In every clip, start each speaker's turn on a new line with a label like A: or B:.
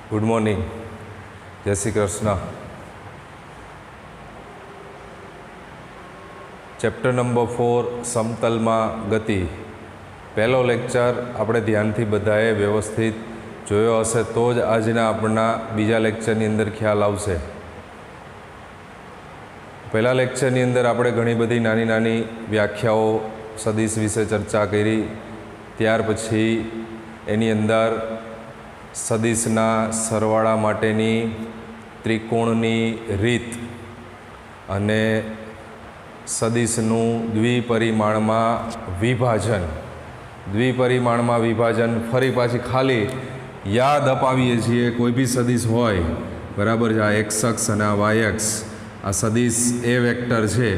A: Good morning, જય Shri Krishna. Chapter number 4 સમતલમાં ગતિ. પહેલો લેક્ચર આપણે ધ્યાનથી બધાએ વ્યવસ્થિત જોયો હશે તો જ આજના આપણા બીજા લેક્ચરની અંદર ખ્યાલ આવશે. પહેલા લેક્ચરની અંદર આપણે ઘણી બધી નાની નાની વ્યાખ્યાઓ સદિશ વિશે ચર્ચા કરી. ત્યાર પછી એની અંદર સદિશના સરવાળા માટેની ત્રિકોણની રીત અને સદિશનું દ્વિપરિમાણમાં વિભાજન ફરી પાછી ખાલી યાદ અપાવીએ છીએ. કોઈ બી સદિશ હોય, બરાબર છે, આ એક્સ અક્ષ અને આ વાય અક્ષ, આ સદિશ એ વેક્ટર છે,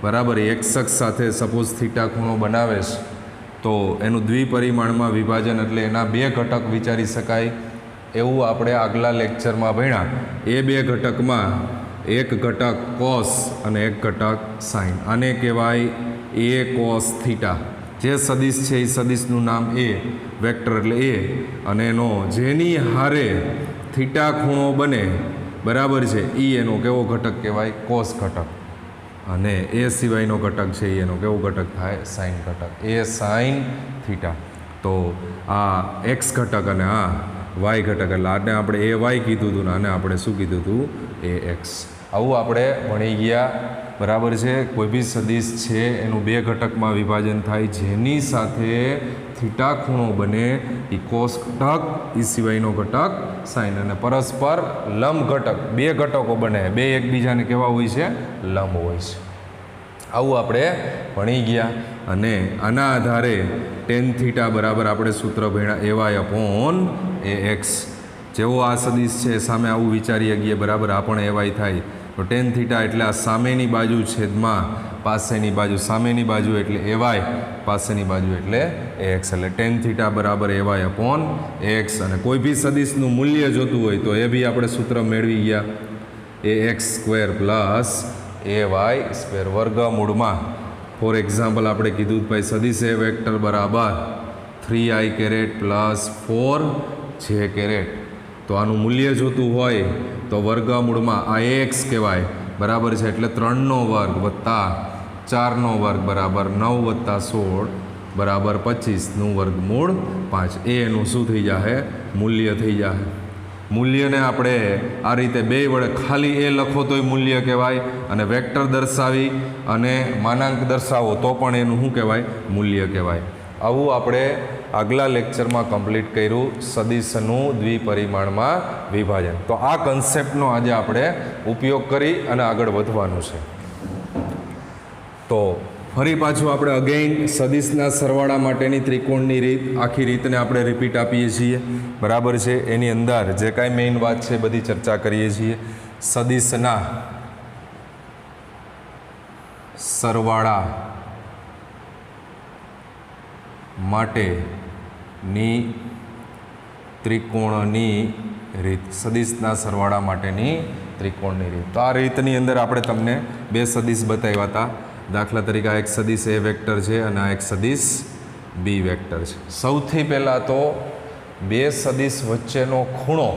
A: બરાબર. એક્સ અક્ષ સાથે સપોઝ થીટા ખૂણો બનાવે છે તો એનું દ્વિપરિમાણમાં વિભાજન એટલે એના બે ઘટક વિચારી શકાય એવું આપણે આગલા લેક્ચરમાં ભણ્યા. એ બે ઘટકમાં એક ઘટક કોસ અને એક ઘટક સાઇન. આને કહેવાય એ કોસ થીટા. જે સદિશ છે એ સદિશનું નામ એ વેક્ટર એટલે એ, અને એનો જેની હારે થીટા ખૂણો બને, બરાબર છે, એ એનો કેવો ઘટક કહેવાય? કોસ ઘટક. અને એ સિવાયનો ઘટક છે એનો કેવો ઘટક થાય? સાઇન ઘટક. એ સાઇન થીટા. તો આ એક્સ ઘટક અને આ વાય ઘટક, એટલે આને આપણે એ વાય કીધું હતું ને આને આપણે શું કીધું હતું? એ એક્સ. આવું આપણે ભણી ગયા, બરાબર છે. કોઈ બી સદિશ છે એનું બે ઘટકમાં વિભાજન થાય, જેની સાથે થીટા ખૂણો બને એ કોસ ઘટક, એ સિવાયનો ઘટક સાઇન. અને પરસ્પર લંબ ઘટક, બે ઘટકો બને, બે એકબીજાને કેવા હોય છે? લંબ હોય છે. આવું આપણે ભણી ગયા. અને આના આધારે ટેન થીટા બરાબર આપણે સૂત્ર ભણ્યા A Y upon A X. જેવો આ સદિશ છે સામે આવું વિચારીએ ગઈએ, બરાબર, આ પણ એ વાય થાય તો ટેન થીટા એટલે આ સામેની બાજુ છેદમાં પાસેની બાજુ, સામેની બાજુ એટલે એ વાય, પાસેની બાજુ એટલે એ એક્સ. એટલે ટેન થીટા બરાબર એ વાય અપોન એક્સ. અને કોઈ બી સદિશનું મૂલ્ય જોતું હોય તો એ બી આપણે સૂત્ર મેળવી ગયા, A x square plus A y square વર્ગમૂળમાં. ફોર એક્ઝામ્પલ આપણે કીધું ભાઈ સદિશ એ વેક્ટર બરાબર 3i caret plus 4j caret. તો આનું મૂલ્ય જોતું હોય તો વર્ગમૂળમાં આ એક્સ કહેવાય, બરાબર છે, એટલે 3નો વર્ગ વત્તા 4નો વર્ગ બરાબર 9 વત્તા 16 બરાબર 25નું વર્ગમૂળ 5. એનું શું થઈ જશે? મૂલ્ય થઈ જશે. મૂલ્યને આપણે આ રીતે બે વડે ખાલી એ લખો તોય મૂલ્ય કહેવાય, અને વેક્ટર દર્શાવી અને માનાંક દર્શાવો તો પણ એનું શું કહેવાય? મૂલ્ય કહેવાય. આવું આપણે આગલા લેક્ચરમાં કમ્પ્લીટ કર્યું, સદિશનું દ્વિપરિમાણમાં વિભાજન. તો આ કન્સેપ્ટનો આજે આપણે ઉપયોગ કરી અને આગળ વધવાનું છે. તો ફરી પાછું આપણે અગેઇન સદિશના સરવાળા માટેની ત્રિકોણની રીત, આખી રીતને આપણે રિપીટ આપીએ છીએ, બરાબર છે. એની અંદર જે કાંઈ મેઇન વાત છે બધી ચર્ચા કરીએ છીએ. સદિશના સરવાળા માટેની ત્રિકોણની રીત. સદિશના સરવાળા માટેની ત્રિકોણની રીત. તો આ રીતની અંદર આપણે તમને બે સદિશ બતાવ્યા હતા. દાખલા તરીકે આ એક સદિશ એ વેક્ટર છે અને આ એક સદિશ બી વેક્ટર છે. સૌથી પહેલાં તો બે સદિશ વચ્ચેનો ખૂણો,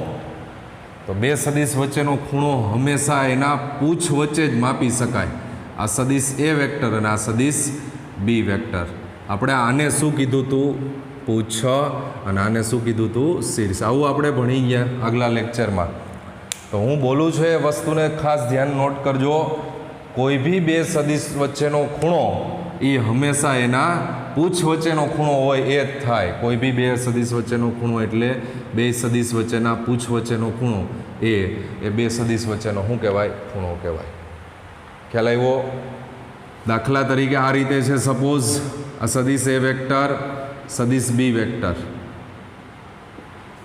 A: તો બે સદિશ વચ્ચેનો ખૂણો હંમેશા એના પૂછ વચ્ચે જ માપી શકાય. આ સદિશ એ વેક્ટર અને આ સદિશ બી વેક્ટર. આપણે આને શું કીધું હતું? પૂછ. અને આને શું કીધું હતું? શીર્ષ. આવું આપણે ભણી ગયા આગલા લેક્ચરમાં. તો હું બોલું છું એ વસ્તુને ખાસ ધ્યાન નોટ કરજો. કોઈ બી બે સદિશ વચ્ચેનો ખૂણો એ હંમેશા એના પૂછ વચ્ચેનો ખૂણો હોય એ જ થાય. કોઈ બી બે સદિશ વચ્ચેનો ખૂણો એટલે બે સદિશ વચ્ચેના પૂછ વચ્ચેનો ખૂણો એ બે સદિશ વચ્ચેનો શું કહેવાય? ખૂણો કહેવાય. ખ્યાલ આવ્યો? દાખલા તરીકે આ રીતે છે, સપોઝ આ સદિશ એ વેક્ટર, સદિશ બી વેક્ટર.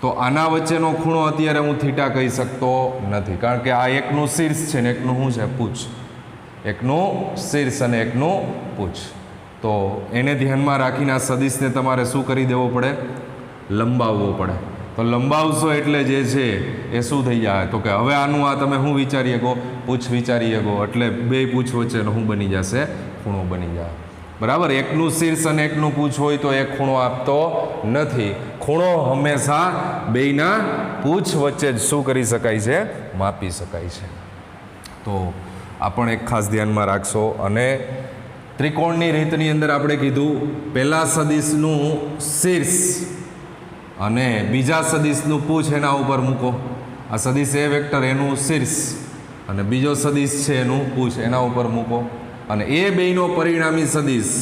A: તો આના વચ્ચેનો ખૂણો અત્યારે હું થીટા કહી શકતો નથી, કારણ કે આ એકનું શીર્ષ છે ને એકનું શું છે? પૂછ. એકનું શીર્ષ અને એકનું પૂછ. તો એને ધ્યાનમાં રાખીને આ સદિશને તમારે શું કરી દેવો પડે? લંબાવવો પડે. તો લંબાવશો એટલે જે છે એ શું થઈ જાય? તો કે હવે આનું આ તમે શું વિચારી શકો? પૂછ વિચારી શકો, એટલે બે પૂછ વચ્ચેનો શું બની જશે? ખૂણો બની જાય. બરાબર, એકનું શીર્ષ અને એકનું પૂછ હોય તો એક ખૂણો આપતો નથી. ખૂણો હંમેશા બેયના પૂછ વચ્ચે જ શું કરી શકાય છે, માપી શકાય છે. તો આ પણ એક ખાસ ધ્યાનમાં રાખશો. અને ત્રિકોણની રીતની અંદર આપણે કીધું પહેલા સદિશનું શીર્ષ અને બીજા સદિશનું પૂછ એના ઉપર મૂકો. આ સદિશ એ વેક્ટર એનું શીર્ષ અને બીજો સદિશ છે એનું પૂછ એના ઉપર મૂકો. અને એ બેયનો પરિણામી સદિશ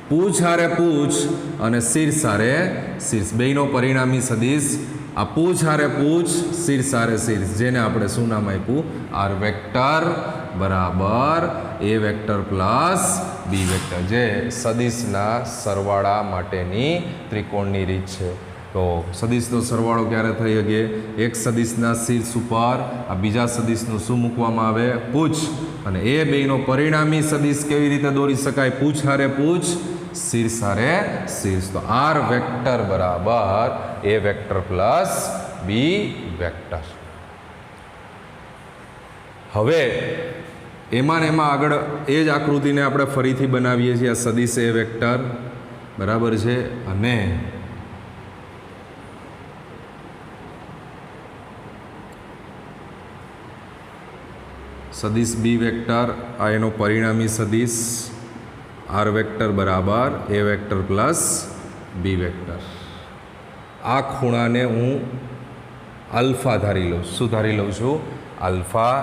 A: પૂછ હારે પૂછ અને શીર્ષ હારે શીર્ષ, બેયનો પરિણામી સદિશ આ પૂછ હારે પૂછ, શીર્ષ હારે શીર્ષ, જેને આપણે શું નામ આપ્યું, આર વેક્ટર બરાબર A vector plus B vector, જે સદિશના સરવાળા માટેની ત્રિકોણની રીત છે. તો સદિશનો સરવાળો ક્યારે થઈ શકે, એક સદિશના શીર્ષ ઉપર આ બીજા સદિશનું શું મૂકવામાં આવે, પૂછ. અને એ બેયનો પરિણામી સદિશ કેવી રીતે દોરી શકાય, પૂછ હારે પૂછ, શીર્ષ હારે શીર્ષ. તો આર વેક્ટર બરાબર A vector plus B vector. હવે એમાં આગળ એ જ આકૃતિને આપણે ફરીથી બનાવીએ છીએ. આ સદિશ એ વેક્ટર બરાબર છે અને સદિશ બી વેક્ટર, આ એનો પરિણામી સદિશ આર વેક્ટર બરાબર A vector plus B vector. આ ખૂણાને હું આલ્ફા ધારી લઉં. શું ધારી લઉં છું, આલ્ફા.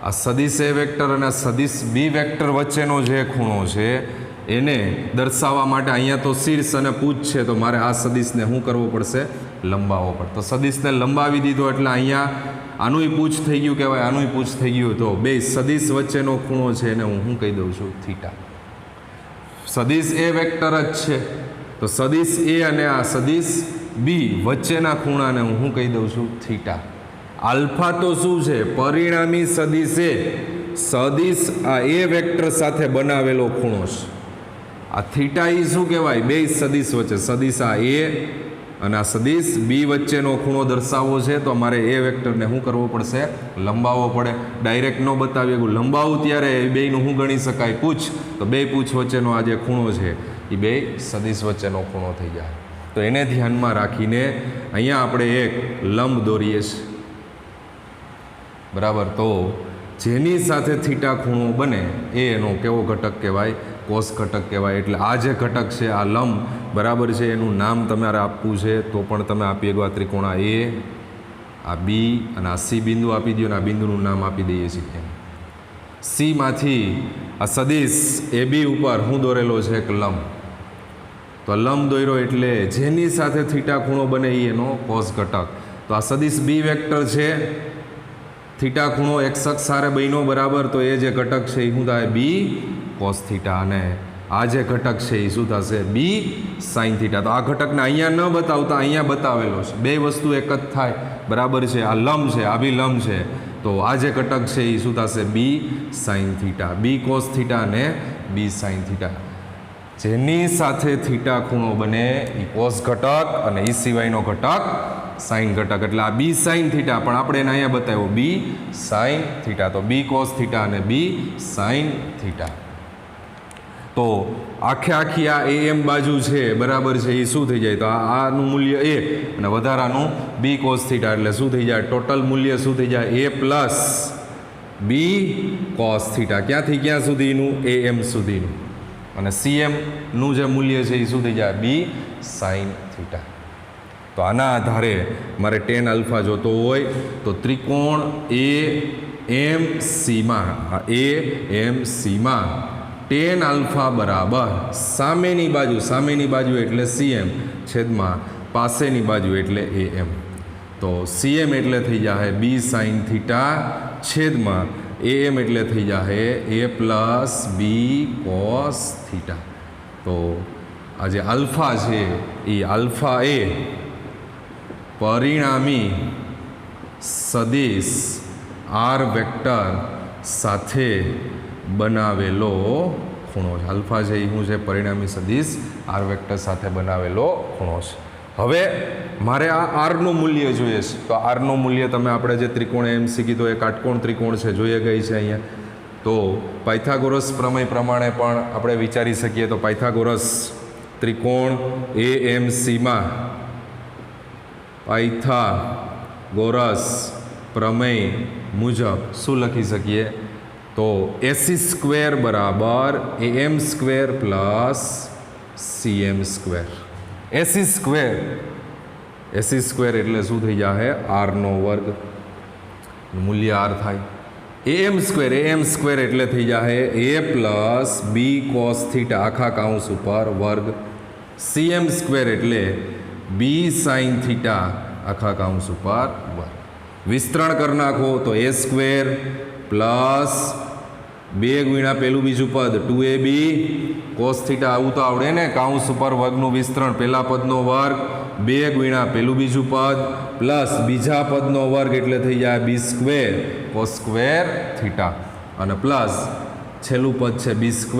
A: આ સદિશ એ વેક્ટર અને સદિશ બી વેક્ટર વચ્ચેનો જે ખૂણો છે એને દર્શાવવા માટે અહીંયા તો શીર્ષ અને પૂછ છે, તો મારે આ સદિશને શું કરવો પડશે, લંબાવવો પડે. તો સદિશને લંબાવી દીધો એટલે અહીંયા આનુંય પૂછ થઈ ગયું કહેવાય, આનુંય પૂછ થઈ ગયું. તો બે સદિશ વચ્ચેનો ખૂણો છે એને હું શું કહી દઉં છું, થીટા. સદિશ એ વેક્ટર જ છે તો સદિશ એ અને આ સદિશ બી વચ્ચેના ખૂણાને હું શું કહી દઉં છું, થીટા. આલ્ફા તો શું છે, પરિણામી સદિશ એ સદિશ આ એ વેક્ટર સાથે બનાવેલો ખૂણો છે. આ થીટા એ શું કહેવાય, બે સદિશ વચ્ચે, સદિશ આ એ અને આ સદિશ બી વચ્ચેનો ખૂણો દર્શાવવો છે. તો અમારે એ વેક્ટરને શું કરવો પડશે, લંબાવવો પડે. ડાયરેક્ટ ન બતાવીએ, લંબાવું ત્યારે એ બેયનું શું ગણી શકાય, પૂછ. તો બે પૂછ વચ્ચેનો આ જે ખૂણો છે એ બે સદિશ વચ્ચેનો ખૂણો થઈ જાય. તો એને ધ્યાનમાં રાખીને અહીંયા આપણે એક લંબ દોરીએ છીએ બરાબર. તો જેની સાથે થીટા ખૂણો બને એ એનો કેવો ઘટક કહેવાય, કોસ ઘટક કહેવાય. એટલે આ જે ઘટક છે આ લંબ બરાબર છે, એનું નામ તમારે આપવું છે તો પણ તમે આપી શકો. આ ત્રિકોણ આ એ, આ બી અને આ સી બિંદુ આપી દો અને આ બિંદુનું નામ આપી દઈએ છીએ. સીમાંથી આ સદિશ એ બી ઉપર હું દોરેલો છે એક લંબ. તો લંબ દોર્યો એટલે જેની સાથે થીટા ખૂણો બને એ એનો કોસ ઘટક. તો આ સદિશ બી વેક્ટર છે, થીટા ખૂણો એક્સ અક્ષ હારે બન્યો બરાબર. તો એ જે ઘટક છે એ શું થાય, બી કોસ થીટા. અને આ જે ઘટક છે એ શું થશે, બી સાઇન થીટા. તો આ ઘટકને અહીંયા ન બતાવતા અહીંયા બતાવેલો છે, બે વસ્તુ એક જ થાય બરાબર છે. આ લંબ છે, આ બી લંબ છે. તો આ જે ઘટક છે એ શું થશે, B sine theta, B cos theta અને બી સાઇન થીટા. જેની સાથે થીટા ખૂણો બને એ કોસ ઘટક અને એ સિવાયનો ઘટક સાઇન ઘટક. એટલે આ બી સાઇન થીટા, પણ આપણે એને અહીંયા બતાવ્યો બી સાઇન થીટા. તો બી કોસ થીટા અને બી સાઇન થીટા. તો આખી આ એ એમ બાજુ છે બરાબર છે, એ શું થઈ જાય, તો આનું મૂલ્ય એ અને વધારાનું બી કોસ થીટા. એટલે શું થઈ જાય, ટોટલ મૂલ્ય શું થઈ જાય, એ પ્લસ બી કોસ થીટા. ક્યાંથી ક્યાં સુધીનું, એ એમ સુધીનું. અને સીએમનું જે મૂલ્ય છે એ શું થઈ જાય, બી સાઇન થીટા. તો આના આધારે મારે ટેન આલ્ફા જોતો હોય તો ત્રિકોણ એ એમ સીમાં, એ એમ સીમાં ટેન આલ્ફા બરાબર સામેની બાજુ એટલે સીએમ છેદમાં પાસેની બાજુ એટલે એ એમ. તો સીએમ એટલે થઈ જાય બી સાઇન થીટા છેદમાં એ એમ એટલે થઈ જાય એ પ્લસ બી કોસ થીટા. તો આ જે આલ્ફા છે એ આલ્ફા એ પરિણામી સદિશ આર વેક્ટર સાથે બનાવેલો ખૂણો છે. આલ્ફા છે એ શું છે, પરિણામી સદિશ આર વેક્ટર સાથે બનાવેલો ખૂણો છે. હવે મારે આ આરનું મૂલ્ય જોઈએ છે. તો આરનું મૂલ્ય તમે આપણે જે ત્રિકોણ એમ શીખી તો એ કાટકોણ ત્રિકોણ છે, જોઈએ ગઈ છે અહીંયા. તો પાયથાગોરસ પ્રમેય પ્રમાણે પણ આપણે વિચારી શકીએ તો પાયથાગોરસ ત્રિકોણ AMCમાં પાયથાગોરસ પ્રમેય મુજબ શું લખી શકીએ તો AC² બરાબર AM² પ્લસ CM². AC² એટલે શું થઈ જાય R² મૂલ્ય R થાય. AM² એટલે થઈ જાય A પ્લસ B cos θ આખા કાઉન્સ ઉપર વર્ગ. CM² એટલે B sin θ આખા કાઉન્સ ઉપર વર્ગ. વિસ્તરણ કરી નાખો તો A² પ્લસ 2 ગુણ્યા પેલું બીજું પદ 2AB cos θ આવું તો આવડે ને, કાઉન્સ ઉપર વર્ગનું વિસ્તરણ, પહેલા પદનો વર્ગ 2 ગુણ્યા પેલું બીજું પદ પ્લસ બીજા પદનો વર્ગ એટલે થઈ જાય B² cos² θ અને પ્લસ છેલ્લું પદ છે B²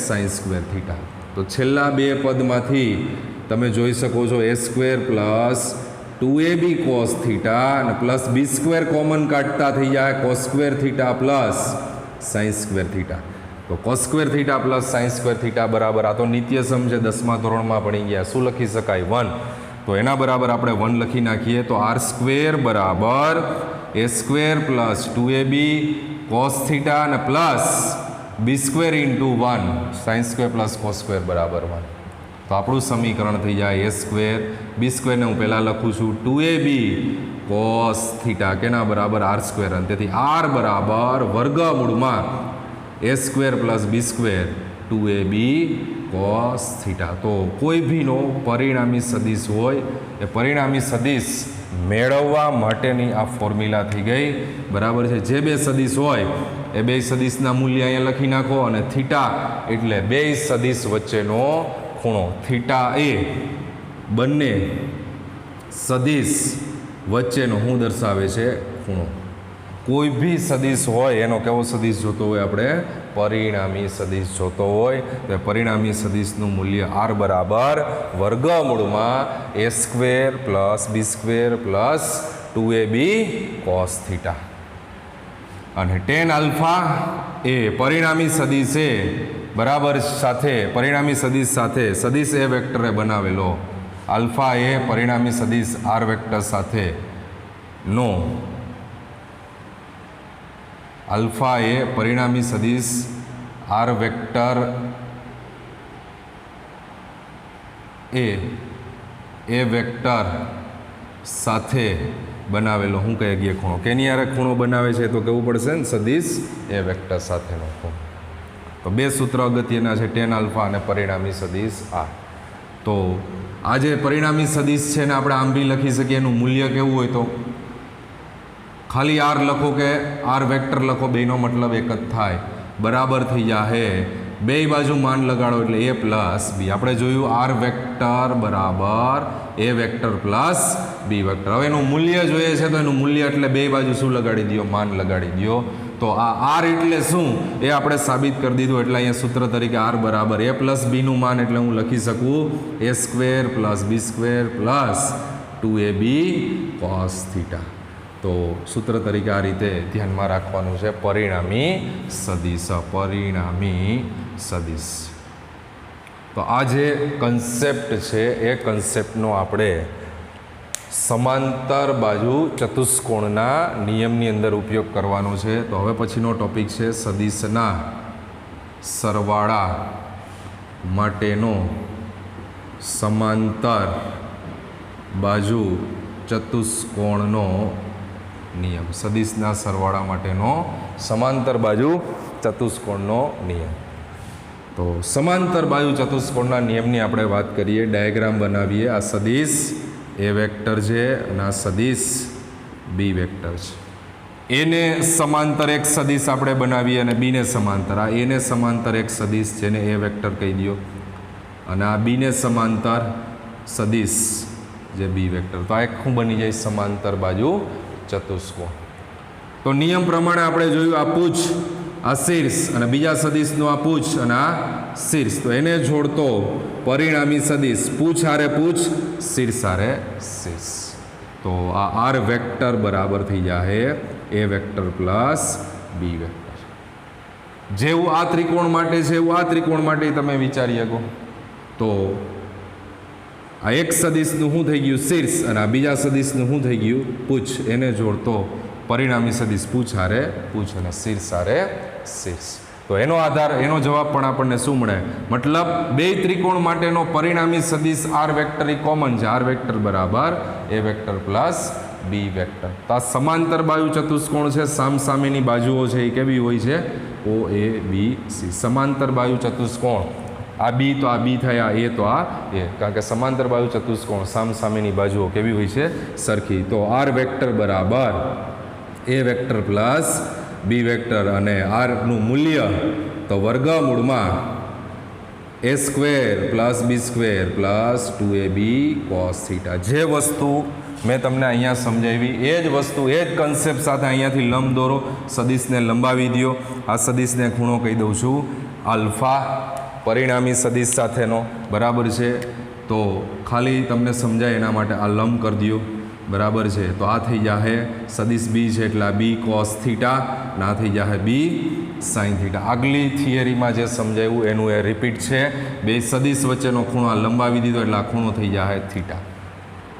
A: sin² θ. તો છેલ્લા બે પદમાંથી તમે જોઈ શકો છો A² પ્લસ 2AB cos θ અને પ્લસ B² કોમન કાઢતા થઈ જાય cos² θ પ્લસ sin² θ. તો cos² θ પ્લસ sin² θ બરાબર, આ તો નિત્ય સમ છે, 10મા ધોરણમાં ભણી ગયા. શું લખી શકાય 1. તો એના બરાબર આપણે 1 લખી નાખીએ તો R² બરાબર A² પ્લસ 2AB cos θ અને plus B² into 1 sin² plus cos² બરાબર 1. તો આપણું સમીકરણ થઈ જાય A² B² ને હું પહેલાં લખું છું 2AB cos θ કેના બરાબર R² અને તેથી R બરાબર વર્ગમૂળમાં A² plus B² 2AB cos θ. તો કોઈ ભીનો પરિણામી સદિશ હોય એ પરિણામી સદિશ મેળવવા માટેની આ ફોર્મ્યુલા થઈ ગઈ બરાબર છે. જે બે સદિશ હોય એ બે સદિશના મૂલ્ય અહીંયા લખી નાખો અને થીટા એટલે બે સદિશ વચ્ચેનો ખૂણો. થીટા એ બંને સદિશ વચ્ચેનો શું દર્શાવે છે ખૂણો. કોઈ બી સદિશ હોય એનો કેવો સદિશ જોતો હોય આપણે પરિણામી સદિશ જોતો હોય તો પરિણામી સદિશનું મૂલ્ય R બરાબર વર્ગમૂળમાં A² plus B² plus 2AB cos θ અને tan આલ્ફા એ પરિણામી સદિશ એ બરાબર સાથે પરિણામી સદિશ સાથે સદિશ A વેક્ટરે બનાવેલો આલ્ફા એ પરિણામી સદિશ R વેક્ટર સાથે નો આલ્ફા એ પરિણામી સદિશ R વેક્ટર એ વેક્ટર સાથે બનાવેલો શું કહે ગયા ખૂણો. કેની યારે ખૂણો બનાવે છે તો કહેવું પડશે ને સદિશ એ વેક્ટર સાથેનો ખૂણો. તો બે સૂત્ર અગત્યના છે tan આલ્ફા અને પરિણામી સદિશ R. તો આ જે પરિણામી સદિશ છે ને આપણે આમ બી લખી શકીએ, એનું મૂલ્ય કેવું હોય તો ખાલી R લખો કે R વેક્ટર લખો, બેનો મતલબ એક જ થાય. બરાબર થઈ જાય બે બાજુ માન લગાડો એટલે A પ્લસ B. આપણે જોયું R વેક્ટર બરાબર A vector plus B vector. હવે એનું મૂલ્ય જોઈએ છે તો એનું મૂલ્ય એટલે બે બાજુ શું લગાડી દો માન લગાડી દો. તો આ R એટલે શું એ આપણે સાબિત કરી દીધું. એટલે અહીંયા સૂત્ર તરીકે R બરાબર A પ્લસ Bનું માન એટલે હું લખી શકું A² plus B² plus 2AB cos θ. તો સૂત્ર તરીકે આ રીતે ધ્યાનમાં રાખવાનું છે પરિણામી સદિશ. પરિણામી સદિશ. તો આ જે કન્સેપ્ટ છે એ કન્સેપ્ટનો આપણે સમાંતર બાજુ ચતુષ્કોણના નિયમની અંદર ઉપયોગ કરવાનો છે. તો હવે પછીનો ટોપિક છે સદિશના સરવાળા માટેનો સમાંતર બાજુ ચતુષ્કોણનો નિયમ. સદિશના સરવાળા માટેનો સમાંતર બાજુ ચતુષ્કોણનો નિયમ. તો સમાંતર બાજુ ચતુષ્કોણના નિયમની આપણે વાત કરીએ. ડાયાગ્રામ બનાવીએ. આ સદિશ A વેક્ટર છે અને આ સદિશ B વેક્ટર છે. એને સમાંતર એક સદિશ આપણે બનાવીએ અને બીને સમાંતર. આ એને સમાંતર એક સદિશ જેને A વેક્ટર કહી દો અને આ બીને સમાંતર સદિશ જે B વેક્ટર. તો આ એક શું બની જાય સમાંતર બાજુ ચતુષ્કોણ. તો નિયમ પ્રમાણે આપણે જોયું આ પૂછ આ શીર્ષ અને બીજા સદિશનું આ પૂછ અને આ શીર્ષ. તો એને જોડતો પરિણામી સદિશ પૂછ હારે પૂછ શીર્ષ હારે શીર્ષ. તો આ R વેક્ટર બરાબર થઈ જાય A vector plus B vector. જેવું આ ત્રિકોણ માટે છે એવું આ ત્રિકોણ માટે તમે વિચારી શકો. તો આ એક સદિશનું શું થઈ ગયું શીર્ષ અને આ બીજા સદિશનું શું થઈ ગયું પૂછ. એને જોડતો પરિણામી સદિશ પૂછ હારે પૂછ અને શીર્ષ હારે શીર્ષ. તો એનો આધાર એનો જવાબ પણ આપણને શું મળે, મતલબ બે ત્રિકોણ માટેનો પરિણામી સદિશ આર વેક્ટર એ કોમન છે. આર વેક્ટર બરાબર A vector plus B vector. તો આ સમાંતર બાજુ ચતુષ્કોણ છે, સામસામેની બાજુઓ છે એ કેવી હોય છે, ઓ એ બી સી. સમાંતર બાજુ ચતુષ્કોણ, આ બી તો આ બી થાય, આ એ તો આ એ, કારણ કે સમાંતર બાજુ ચતુષ્કોણ સામસામેની બાજુઓ કેવી હોય છે, સરખી. તો આર વેક્ટર બરાબર A vector plus B vector અને આરનું મૂલ્ય તો વર્ગમૂળમાં A square plus B square plus 2ab cos theta. જે વસ્તુ મેં તમને અહીંયા સમજાવી એ જ વસ્તુ એ જ કન્સેપ્ટ સાથે અહીંયાથી લંબ દોરો, સદિશને લંબાવી દો. આ સદિશને ખૂણો કહી દઉં છું આલ્ફા, પરિણામી સદિશ સાથેનો, બરાબર છે. તો ખાલી તમને સમજાય એના માટે આ લંબ કરી દો, બરાબર છે. તો આ થઈ જાહે સદિશ બી છે એટલે આ બી કોસ થીટા અને આ થઈ જાહે બી સાઇન થીટા. આગલી થિયરીમાં જે સમજાવ્યું એનું એ રિપીટ છે. બે સદિશ વચ્ચેનો ખૂણો આ લંબાવી દીધો એટલે આ ખૂણો થઈ જાહે થીટા.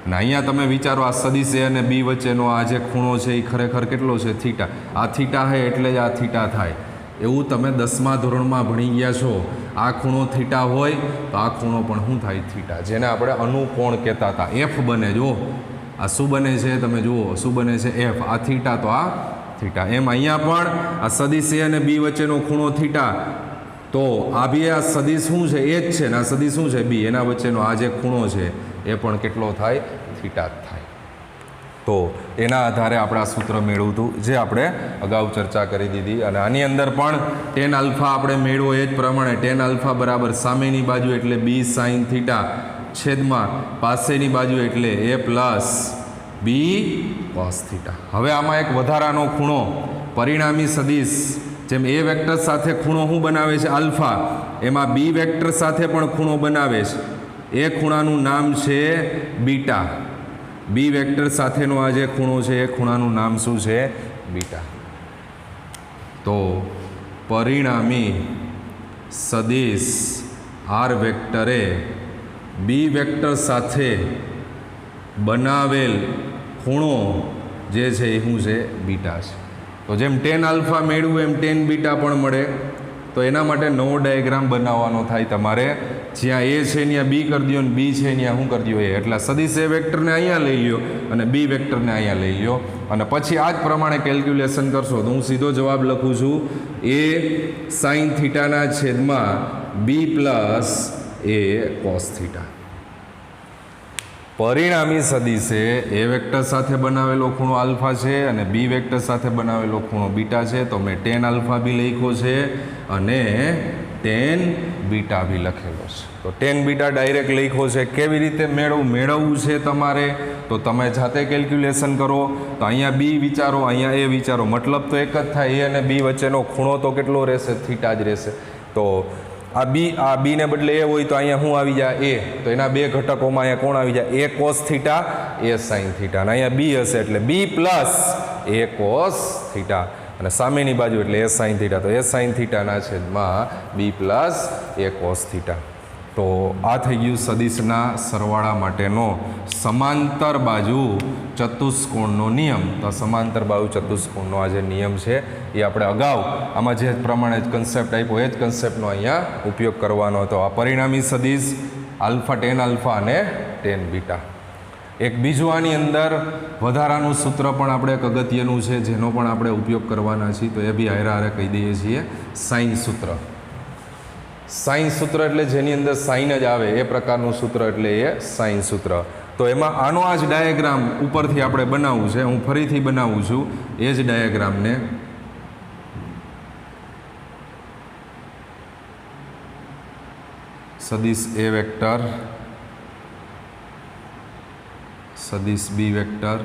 A: અને અહીંયા તમે વિચારો આ સદિશ એ અને બી વચ્ચેનો આ જે ખૂણો છે એ ખરેખર કેટલો છે, થીટા. આ થીટા છે એટલે જ આ થીટા થાય. એવું તમે 10મા ધોરણમાં ભણી ગયા છો. આ ખૂણો થીટા હોય તો આ ખૂણો પણ શું થાય, થીટા, જેને આપણે અનુકોણ કહેતા હતા. એફ બને, જો આ શું બને છે તમે જુઓ, શું બને છે એફ. આ થીટા તો આ થીટા. એમ અહીંયા પણ આ સદિશ એ અને બી વચ્ચેનો ખૂણો થીટા. તો આ બી આ સદિશ શું છે એ જ છે ને આ સદિશ શું છે બી, એના વચ્ચેનો આ જે ખૂણો છે એ પણ કેટલો થાય, થીટા જ થાય. તો એના આધારે આપણે આ સૂત્ર મેળવ્યું હતું જે આપણે અગાઉ ચર્ચા કરી દીધી. અને આની અંદર પણ ટેન આલ્ફા આપણે મેળવો એ જ પ્રમાણે ટેન આલ્ફા બરાબર સામેની બાજુ એટલે બી સાઇન થીટા છેદમાં પાસેની બાજુ એટલે એ પ્લસ બી કોસ થીટા. હવે આમાં એક વધારાનો ખૂણો પરિણામી સદિશ જેમ એ વેક્ટર સાથે ખૂણો શું બનાવે છે આલ્ફા, એમાં બી વેક્ટર સાથે પણ ખૂણો બનાવે છે. એ ખૂણાનું નામ છે બીટા. બી વેક્ટર સાથેનો આ જે ખૂણો છે એ ખૂણાનું નામ શું છે, બીટા. તો પરિણામી સદિશ આર વેક્ટરે બી વેક્ટર સાથે બનાવેલ ખૂણો જે છે એ શું છે, બીટા છે. તો જેમ ટેન આલ્ફા મેળવું એમ ટેન બીટા પણ મળે. તો એના માટે નવો ડાયાગ્રામ બનાવવાનો થાય તમારે. જ્યાં એ છે ત્યાં બી કરી દો અને બી છે ત્યાં શું કરી દો એ. એટલે સદિશ એ વેક્ટરને અહીંયા લઈ લ્યો અને બી વેક્ટરને અહીંયા લઈ લ્યો અને પછી આ જ પ્રમાણે કેલ્ક્યુલેશન કરશો તો હું સીધો જવાબ લખું છું એ સાઇન થીટાના છેદમાં બી પ્લસ એ કોસ થીટા. પરિણામી સદિશે એ વેક્ટર સાથે બનાવેલો ખૂણો આલ્ફા છે અને બી વેક્ટર સાથે બનાવેલો ખૂણો બીટા છે. તો મેં ટેન આલ્ફા બી લખ્યો છે અને ટેન બીટા બી લખેલો છે. તો ટેન બીટા ડાયરેક્ટ લખ્યો છે. કેવી રીતે મેળવવું છે તમારે, તો તમે જાતે કેલ્ક્યુલેશન કરો. તો અહીંયા બી વિચારો, અહીંયા એ વિચારો, મતલબ તો એક જ થાય. એ અને બી વચ્ચેનો ખૂણો તો કેટલો રહેશે, થીટા જ રહેશે. તો આ બીને બદલે એ હોય તો અહીંયા શું આવી જાય, એ. તો એના બે ઘટકોમાં અહીંયા કોણ આવી જાય, એ કોસ થીટા એ સાઇન થીટા. અને અહીંયા બી હશે એટલે બી પ્લસ એ કોસ થીટા અને સામેની બાજુ એટલે એ સાઇન થીટા. તો એ સાઇન થીટાના છેદમાં બી પ્લસ એ કોસ થીટા. તો આ થઈ ગયું સદિશના સરવાળા માટેનો સમાંતર બાજુ ચતુષ્કોણનો નિયમ. તો સમાંતર બાજુ ચતુષ્કોણનો આ જે નિયમ છે એ આપણે અગાઉ આમાં જે પ્રમાણે કન્સેપ્ટ આપ્યો એ જ કન્સેપ્ટનો અહીંયા ઉપયોગ કરવાનો હતો. આ પરિણામી સદિશ આલ્ફા ટેન આલ્ફા અને ટેન બીટા. એક બીજું આની અંદર વધારાનું સૂત્ર પણ આપણે એક અગત્યનું છે જેનો પણ આપણે ઉપયોગ કરવાના છીએ. તો એ બી હારે કહી દઈએ છીએ સાઇન સૂત્ર. સાઇન સૂત્ર એટલે જેની અંદર સાઇન જ આવે એ પ્રકારનું સૂત્ર એટલે એ સાઇન સૂત્ર. તો એમાં આનો આ જ ડાયાગ્રામ ઉપરથી આપણે બનાવવું છે. હું ફરીથી બનાવું છું એ જ ડાયાગ્રામને. સદિશ એ વેક્ટર, સદિશ બી વેક્ટર,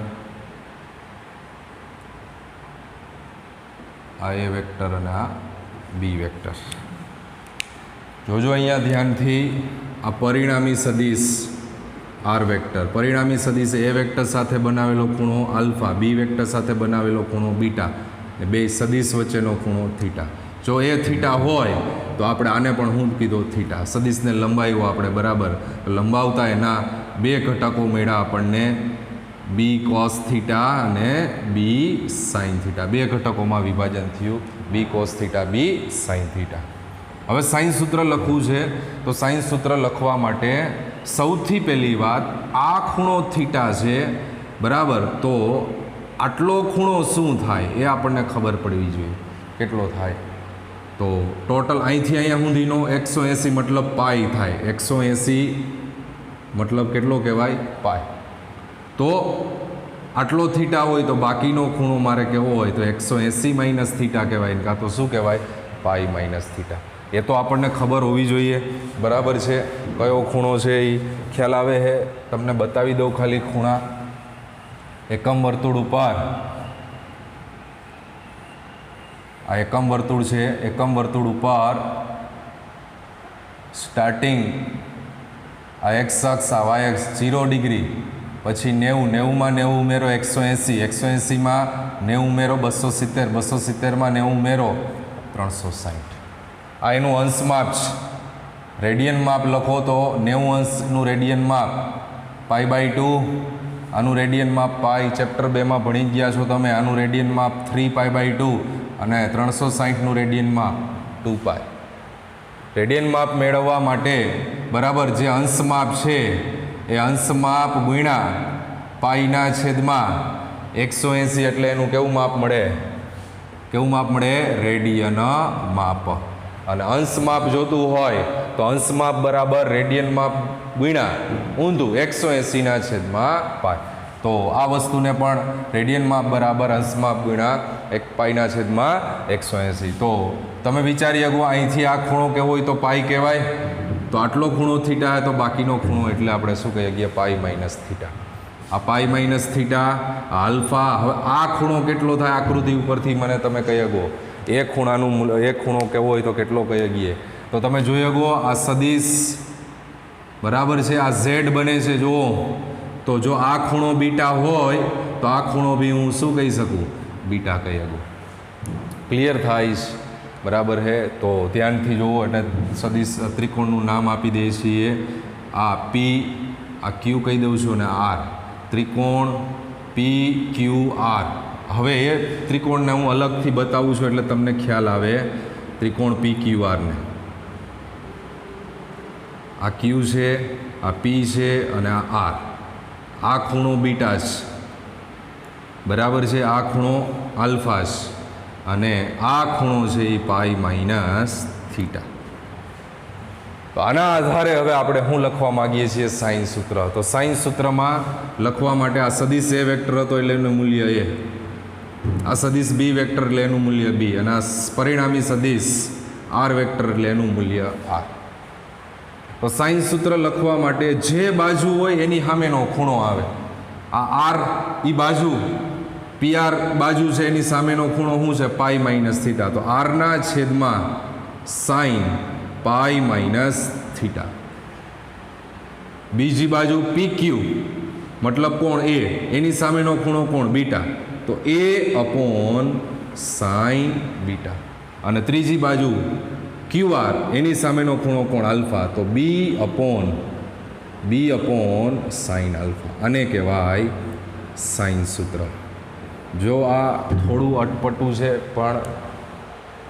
A: આ એ વેક્ટર અને આ બી વેક્ટર. જોજો અહીંયા ધ્યાનથી આ પરિણામી સદિશ આર વેક્ટર, પરિણામી સદિશ એ વેક્ટર સાથે બનાવેલો ખૂણો આલ્ફા, બી વેક્ટર સાથે બનાવેલો ખૂણો બીટા, બે સદિશ વચ્ચેનો ખૂણો થીટા. જો એ થીટા હોય તો આપણે આને પણ શું કીધો થીટા, સદિશને લંબાવ્યો આપણે બરાબર, લંબાવતા એના બે ઘટકો મળ્યા આપણને બી કોસ થીટા અને બી સાઇન થીટા, બે ઘટકોમાં વિભાજન થયું બી કોસ થીટા બી સાઇન થીટા. હવે સાઇન સૂત્ર લખવું છે તો સાઇન સૂત્ર લખવા માટે સૌથી પહેલી વાત આ ખૂણો થીટા છે બરાબર, તો આટલો ખૂણો શું થાય એ આપણને ખબર પડવી જોઈએ, કેટલો થાય. તો ટોટલ અહીંથી અહીંયા સુધીનો 180 મતલબ પાઈ થાય, 180 મતલબ કેટલો કહેવાય પાઈ. તો આટલો થીટા હોય તો બાકીનો ખૂણો મારે કેવો હોય તો 180 માઇનસ થીટા કહેવાય, કાં તો શું કહેવાય પાઈ માઇનસ થીટા. એ તો આપણને ખબર હોવી જોઈએ બરાબર છે. કયો ખૂણો છે એ ખ્યાલ આવે છે, તમને બતાવી દઉં ખાલી ખૂણા. એકમ વર્તુળ ઉપર આ એકમ વર્તુળ છે, એકમ વર્તુળ ઉપર સ્ટાર્ટિંગ આ એક્સ અક્ષ આ વાય અક્ષ 0 ડિગ્રી, પછી 90, 90માં 90 ઉમેરો 180, 180માં 90 ઉમેરો 270, 270માં 90 ઉમેરો 360. આ એનું અંશ માપ છે. રેડિયન માપ લખો તો 90 અંશનું રેડિયન માપ π/2, આનું રેડિયન માપ પાઈ, ચેપ્ટર 2માં ભણી ગયા છો તમે. આનું રેડિયન માપ 3π/2 અને 360નું રેડિયન માપ 2π. રેડિયન માપ મેળવવા માટે બરાબર જે અંશ માપ છે એ અંશ માપ ગુણ્યા પાઈના છેદમાં 180, એટલે એનું કેવું માપ મળે, કેવું માપ મળે રેડિયન માપ. અને અંશ માપ જોતું હોય તો અંશ માપ બરાબર રેડિયન માપ ગુણ્યા ઊંધું 180ના છેદમાં પાઈ. તો આ વસ્તુને પણ રેડિયન માપ બરાબર અંશ માપ ગુણ્યા 1 પાઈના છેદમાં 180. તો તમે વિચારી શકો અહીંથી આ ખૂણો કેવો હોય તો પાઈ કહેવાય, તો આટલો ખૂણો થીટા તો બાકીનો ખૂણો એટલે આપણે શું કહીએ કે પાઈ માઇનસ થીટા. આ પાઈ માઇનસ થીટા આલ્ફા. હવે આ ખૂણો કેટલો થાય આકૃતિ ઉપરથી મને તમે કહી શકો એક ખૂણાનું એક ખૂણો કેવો હોય તો કેટલો કહી શકીએ, તો તમે જોઈ શકો આ સદિશ બરાબર છે, આ ઝેડ બને છે જુઓ. તો જો આ ખૂણો બીટા હોય તો આ ખૂણો બી હું શું કહી શકું બીટા કહી શકું. ક્લિયર થાય છે બરાબર છે. તો ધ્યાનથી જુઓ એટલે સદિશ ત્રિકોણનું નામ આપી દઈએ છીએ. આ પી આ ક્યુ કહી દઉં છું અને આર, ત્રિકોણ પી ક્યુ આર. હવે એ ત્રિકોણને હું અલગથી બતાવું છું એટલે તમને ખ્યાલ આવે. ત્રિકોણ પી ક્યુ આરને આ ક્યુ છે, આ પી છે અને આ આર. આ ખૂણો બીટા છે બરાબર છે, આ ખૂણો આલ્ફા છે અને આ ખૂણો છે એ પાઈ માઇનસ થીટા. તો આના આધારે હવે આપણે શું લખવા માગીએ છીએ સાઇન સૂત્ર. તો સાઇન સૂત્રમાં લખવા માટે આ સદિશ એ વેક્ટર હતો એટલે એનું મૂલ્ય એ, આ સદિશ બી વેક્ટર એટલે એનું મૂલ્ય બી, અને આ પરિણામી સદિશ આર વેક્ટર એટલે એનું મૂલ્ય આર. તો સાઇન સૂત્ર લખવા માટે જે બાજુ હોય એની સામેનો ખૂણો આવે. આ આર એ બાજુ પીઆર બાજુ છે એની સામેનો ખૂણો શું છે પાઈ માઇનસ થીટા. તો આરના છેદમાં સાઇન પાઈ માઇનસ થીટા. બીજી બાજુ પી ક્યુ મતલબ કોણ એ, એની સામેનો ખૂણો કોણ બીટા, તો એ અપોન સાઇન બીટા. અને ત્રીજી બાજુ ક્યુ આર એની સામેનો ખૂણો કોણ આલ્ફા, તો બી અપોન સાઇન આલ્ફા. આને કહેવાય સાઇન સૂત્ર. જો આ થોડું અટપટું છે પણ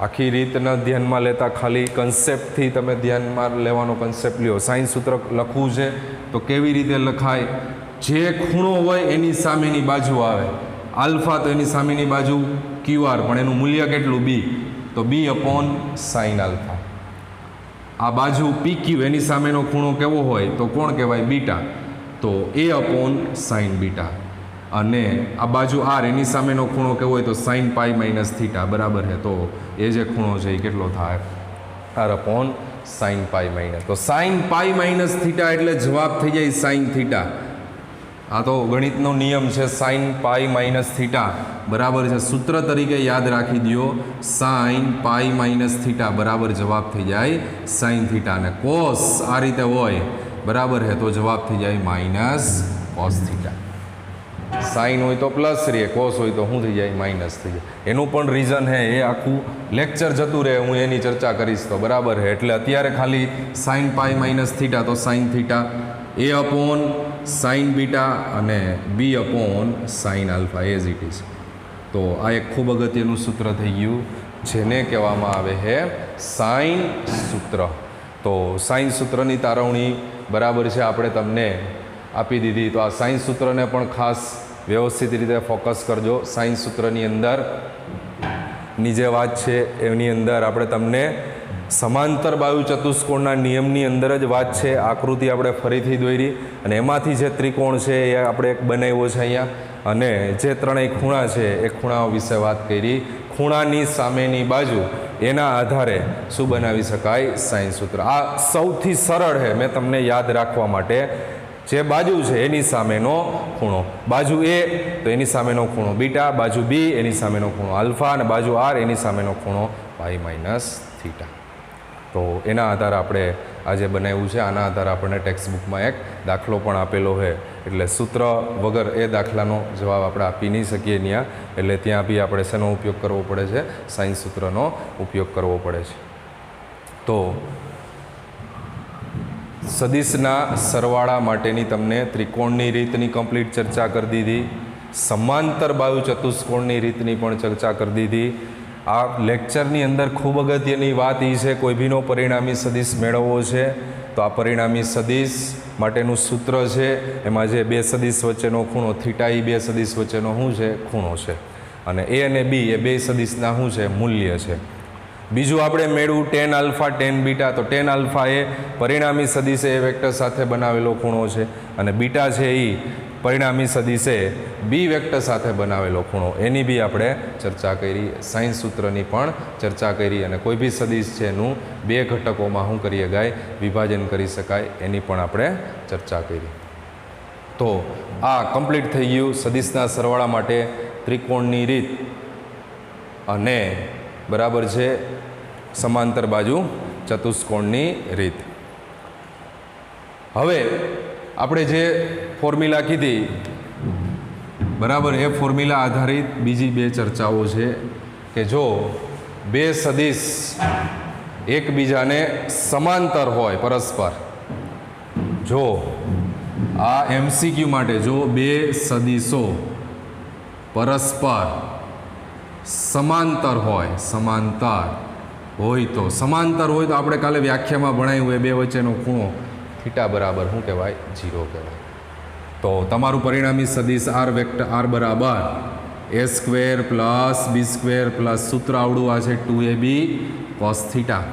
A: આખી રીતના ધ્યાનમાં લેતા ખાલી કન્સેપ્ટથી તમે ધ્યાનમાં લેવાનો કન્સેપ્ટ લ્યો. સાઇન સૂત્ર લખવું છે તો કેવી રીતે લખાય, જે ખૂણો હોય એની સામેની બાજુ આવે. આલ્ફા તો એની સામેની બાજુ ક્યુ આર, પણ એનું મૂલ્ય કેટલું બી, તો બી અપોન સાઇન આલ્ફા. આ બાજુ પી ક્યુ એની સામેનો ખૂણો કેવો હોય તો કોણ કહેવાય બીટા, તો એ અપોન સાઇન બીટા. અને આ બાજુ આર એની સામેનો ખૂણો કેવો હોય તો સાઇન પાઈ માઇનસ થીટા બરાબર છે. તો એ જે ખૂણો છે એ કેટલો થાય R upon sine pi minus. તો સાઇન પાઈ માઇનસ થીટા એટલે જવાબ થઈ જાય સાઇન થીટા. આ તો ગણિતનો નિયમ છે, સાઇન પાઈ માઇનસ થીટા બરાબર છે. સૂત્ર તરીકે યાદ રાખી દો, સાઇન પાઈ માઇનસ થીટા બરાબર જવાબ થઈ જાય સાઇન થીટા. અને કોસ આ રીતે હોય બરાબર છે તો જવાબ થઈ જાય માઇનસ કોસ થીટા. સાઇન હોય તો પ્લસ રહે, કોસ હોય તો શું થઈ જાય? માઇનસ થઈ જાય. એનું પણ રીઝન છે, એ આખું લેક્ચર જતું રહે, હું એની ચર્ચા કરીશ તો બરાબર છે. એટલે અત્યારે ખાલી સાઇન પાઈ માઇનસ થીટા તો sine theta, A upon sine beta અને B upon sine alpha as it is. તો આ એક ખૂબ અગત્યનું સૂત્ર થઈ ગયું, જેને કહેવામાં આવે છે સાઇન સૂત્ર. તો સાઇન સૂત્રની તારવણી બરાબર છે આપણે તમને આપી દીધી. તો આ સાઇન સૂત્રને પણ ખાસ વ્યવસ્થિત રીતે ફોકસ કરજો. સાઇન સૂત્રની અંદર ની જે વાત છે એની અંદર આપણે તમને સમાંતર બાજુ ચતુષ્કોણના નિયમની અંદર જ વાત છે. આકૃતિ આપણે ફરીથી દોરી અને એમાંથી જે ત્રિકોણ છે એ આપણે એક બનાવ્યો છે અહીંયા, અને જે ત્રણેય ખૂણા છે એ ખૂણાઓ વિશે વાત કરી. ખૂણાની સામેની બાજુ એના આધારે શું બનાવી શકાય? સાઇન સૂત્ર. આ સૌથી સરળ છે મેં તમને યાદ રાખવા માટે. જે બાજુ છે એની સામેનો ખૂણો, બાજુ એ તો એની સામેનો ખૂણો બીટા, બાજુ બી એની સામેનો ખૂણો આલ્ફા, અને બાજુ આર એની સામેનો ખૂણો પાઈ માઇનસ થીટા. તો એના આધારે આપણે આજે બનાવ્યું છે. આના આધારે આપણને ટેક્સ્ટ બુકમાં એક દાખલો પણ આપેલો છે. એટલે સૂત્ર વગર એ દાખલાનો જવાબ આપણે આપી નહીં શકીએ ત્યાં. એટલે ત્યાં બી આપણે શેનો ઉપયોગ કરવો પડે છે? સાઇન સૂત્રનો ઉપયોગ કરવો પડે છે. તો સદિશના સરવાળા માટેની તમને ત્રિકોણની રીતની કમ્પ્લીટ ચર્ચા કરી દીધી. સમાંતર બાજુ ચતુષ્કોણની રીતની પણ ચર્ચા કરી દીધી. આ લેક્ચરની અંદર ખૂબ અગત્યની વાત એ છે, કોઈ ભીનો પરિણામી સદિશ મેળવવો છે તો આ પરિણામી સદિશ માટેનું સૂત્ર છે. એમાં જે બે સદિશ વચ્ચેનો ખૂણો થીટા, એ બે સદિશ વચ્ચેનો શું છે? ખૂણો છે. અને એ અને બી એ બે સદિશના શું છે? મૂલ્ય છે. બીજું આપણે મેળવું ટેન આલ્ફા ટેન બીટા. તો ટેન આલ્ફા એ પરિણામી સદિશે એ વેક્ટર સાથે બનાવેલો ખૂણો છે, અને બીટા છે એ પરિણામી સદિશે બી વેક્ટર સાથે બનાવેલો ખૂણો. એની બી આપણે ચર્ચા કરી. સાઇન સૂત્રની પણ ચર્ચા કરી. અને કોઈ બી સદિશ છે એનું બે ઘટકોમાં શું કરી શકાય? વિભાજન કરી શકાય. એની પણ આપણે ચર્ચા કરી. તો આ કમ્પ્લીટ થઈ ગયું સદિશના સરવાળા માટે ત્રિકોણની રીત અને બરાબર છે સમાંતર બાજુ ચતુષ્કોણની રીત. હવે આપણે જે ફોર્મ્યુલા કીધી બરાબર, એ ફોર્મ્યુલા આધારિત બીજી બે ચર્ચાઓ છે કે જો બે સદિશ એકબીજાને સમાંતર હોય પરસ્પર, જો આ એમસીક્યુ માટે, જો બે સદિશો પરસ્પર સમાંતર હોય, સમાંતર હોય તો આપણે કાલે વ્યાખ્યામાં ભણાવ્યું હોય બે વચ્ચેનો ખૂણો થીટા બરાબર શું કહેવાય? 0 કહેવાય. તો તમારું પરિણામી સદિશ આર વેક્ટર આર બરાબર A square plus B square plus સૂત્ર આવડું આ છે 2ab cos થીટા.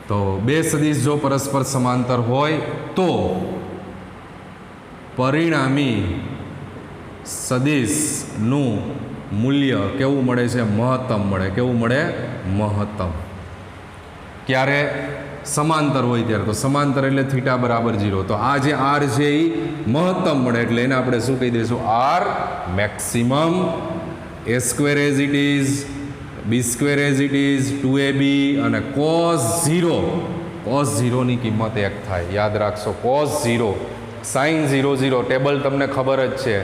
A: તો બે સદિશ જો પરસ્પર સમાંતર હોય તો પરિણામી સદિશનું મૂલ્ય કેવું મળે છે? મહત્તમ મળે. કેવું મળે? મહત્તમ. ક્યારે? સમાંતર હોય ત્યારે. તો સમાંતર એટલે થીટા બરાબર 0. તો આ જે આર છે એ મહત્તમ મળે, એટલે એને આપણે શું કહી દઈશું? R maximum. A square as it is, B square as it is, 2ab અને cos 0. cos 0 ની કિંમત 1 થાય. યાદ રાખશો, cos 0 sin 0 0 ટેબલ તમને ખબર જ છે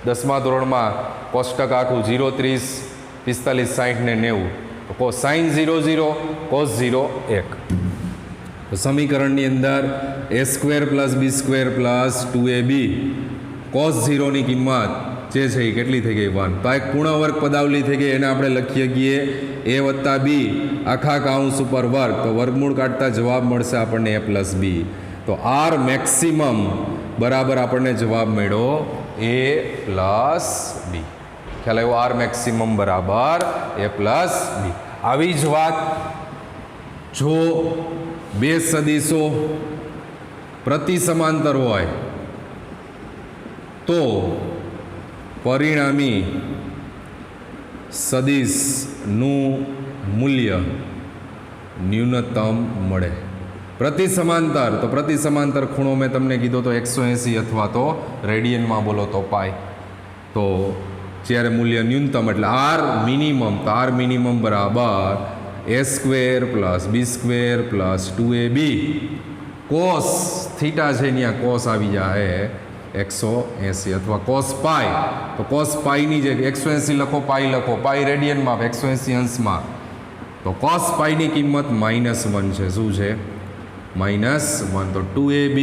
A: 10મા ધોરણમાં. કોષ્ટક આખું 0 30 45 60 ને 90. તો sin 0 0 cos 0 1. તો સમીકરણની અંદર એ square plus B square plus 2ab cos 0 ની કિંમત જે છે એ કેટલી થઈ ગઈ? 1. તો આ એક પૂર્ણ વર્ગ પદાવલી થઈ ગઈ. એને આપણે લખીએ ગઈએ એ વત્તા બી આખા કાઉન્સ ઉપર વર્ગ. તો વર્ગમૂળ કાઢતા જવાબ મળશે આપણને a પ્લસ બી. તો આર મેક્સિમમ બરાબર આપણને જવાબ મળ્યો a પ્લસ બી. ખ્યાલ આવ્યો? આર મેક્સિમમ બરાબર a પ્લસ બી. આવી જ વાત જો બે સદિશો પ્રતિ સમાંતર હોય તો પરિણામી સદિશનું મૂલ્ય ન્યૂનતમ મળે. પ્રતિ સમાંતર, તો પ્રતિ સમાંતર ખૂણો મેં તમને કીધો તો 180 અથવા તો રેડિયનમાં બોલો તો પાય. તો જ્યારે મૂલ્ય ન્યૂનતમ એટલે આર મિનિમમ, તો આર મિનિમમ બરાબર A square plus B square plus 2ab cos theta છે ત્યાં કોસ આવી જાય 180 અથવા કોસ પાઈ, તો કોસ પાઈની જગ્યાએ 180 લખો, પાઈ રેડિયનમાં, 180 અંશમાં, તો કોસ પાઈની કિંમત -1 છે. શું છે? -1. તો 2ab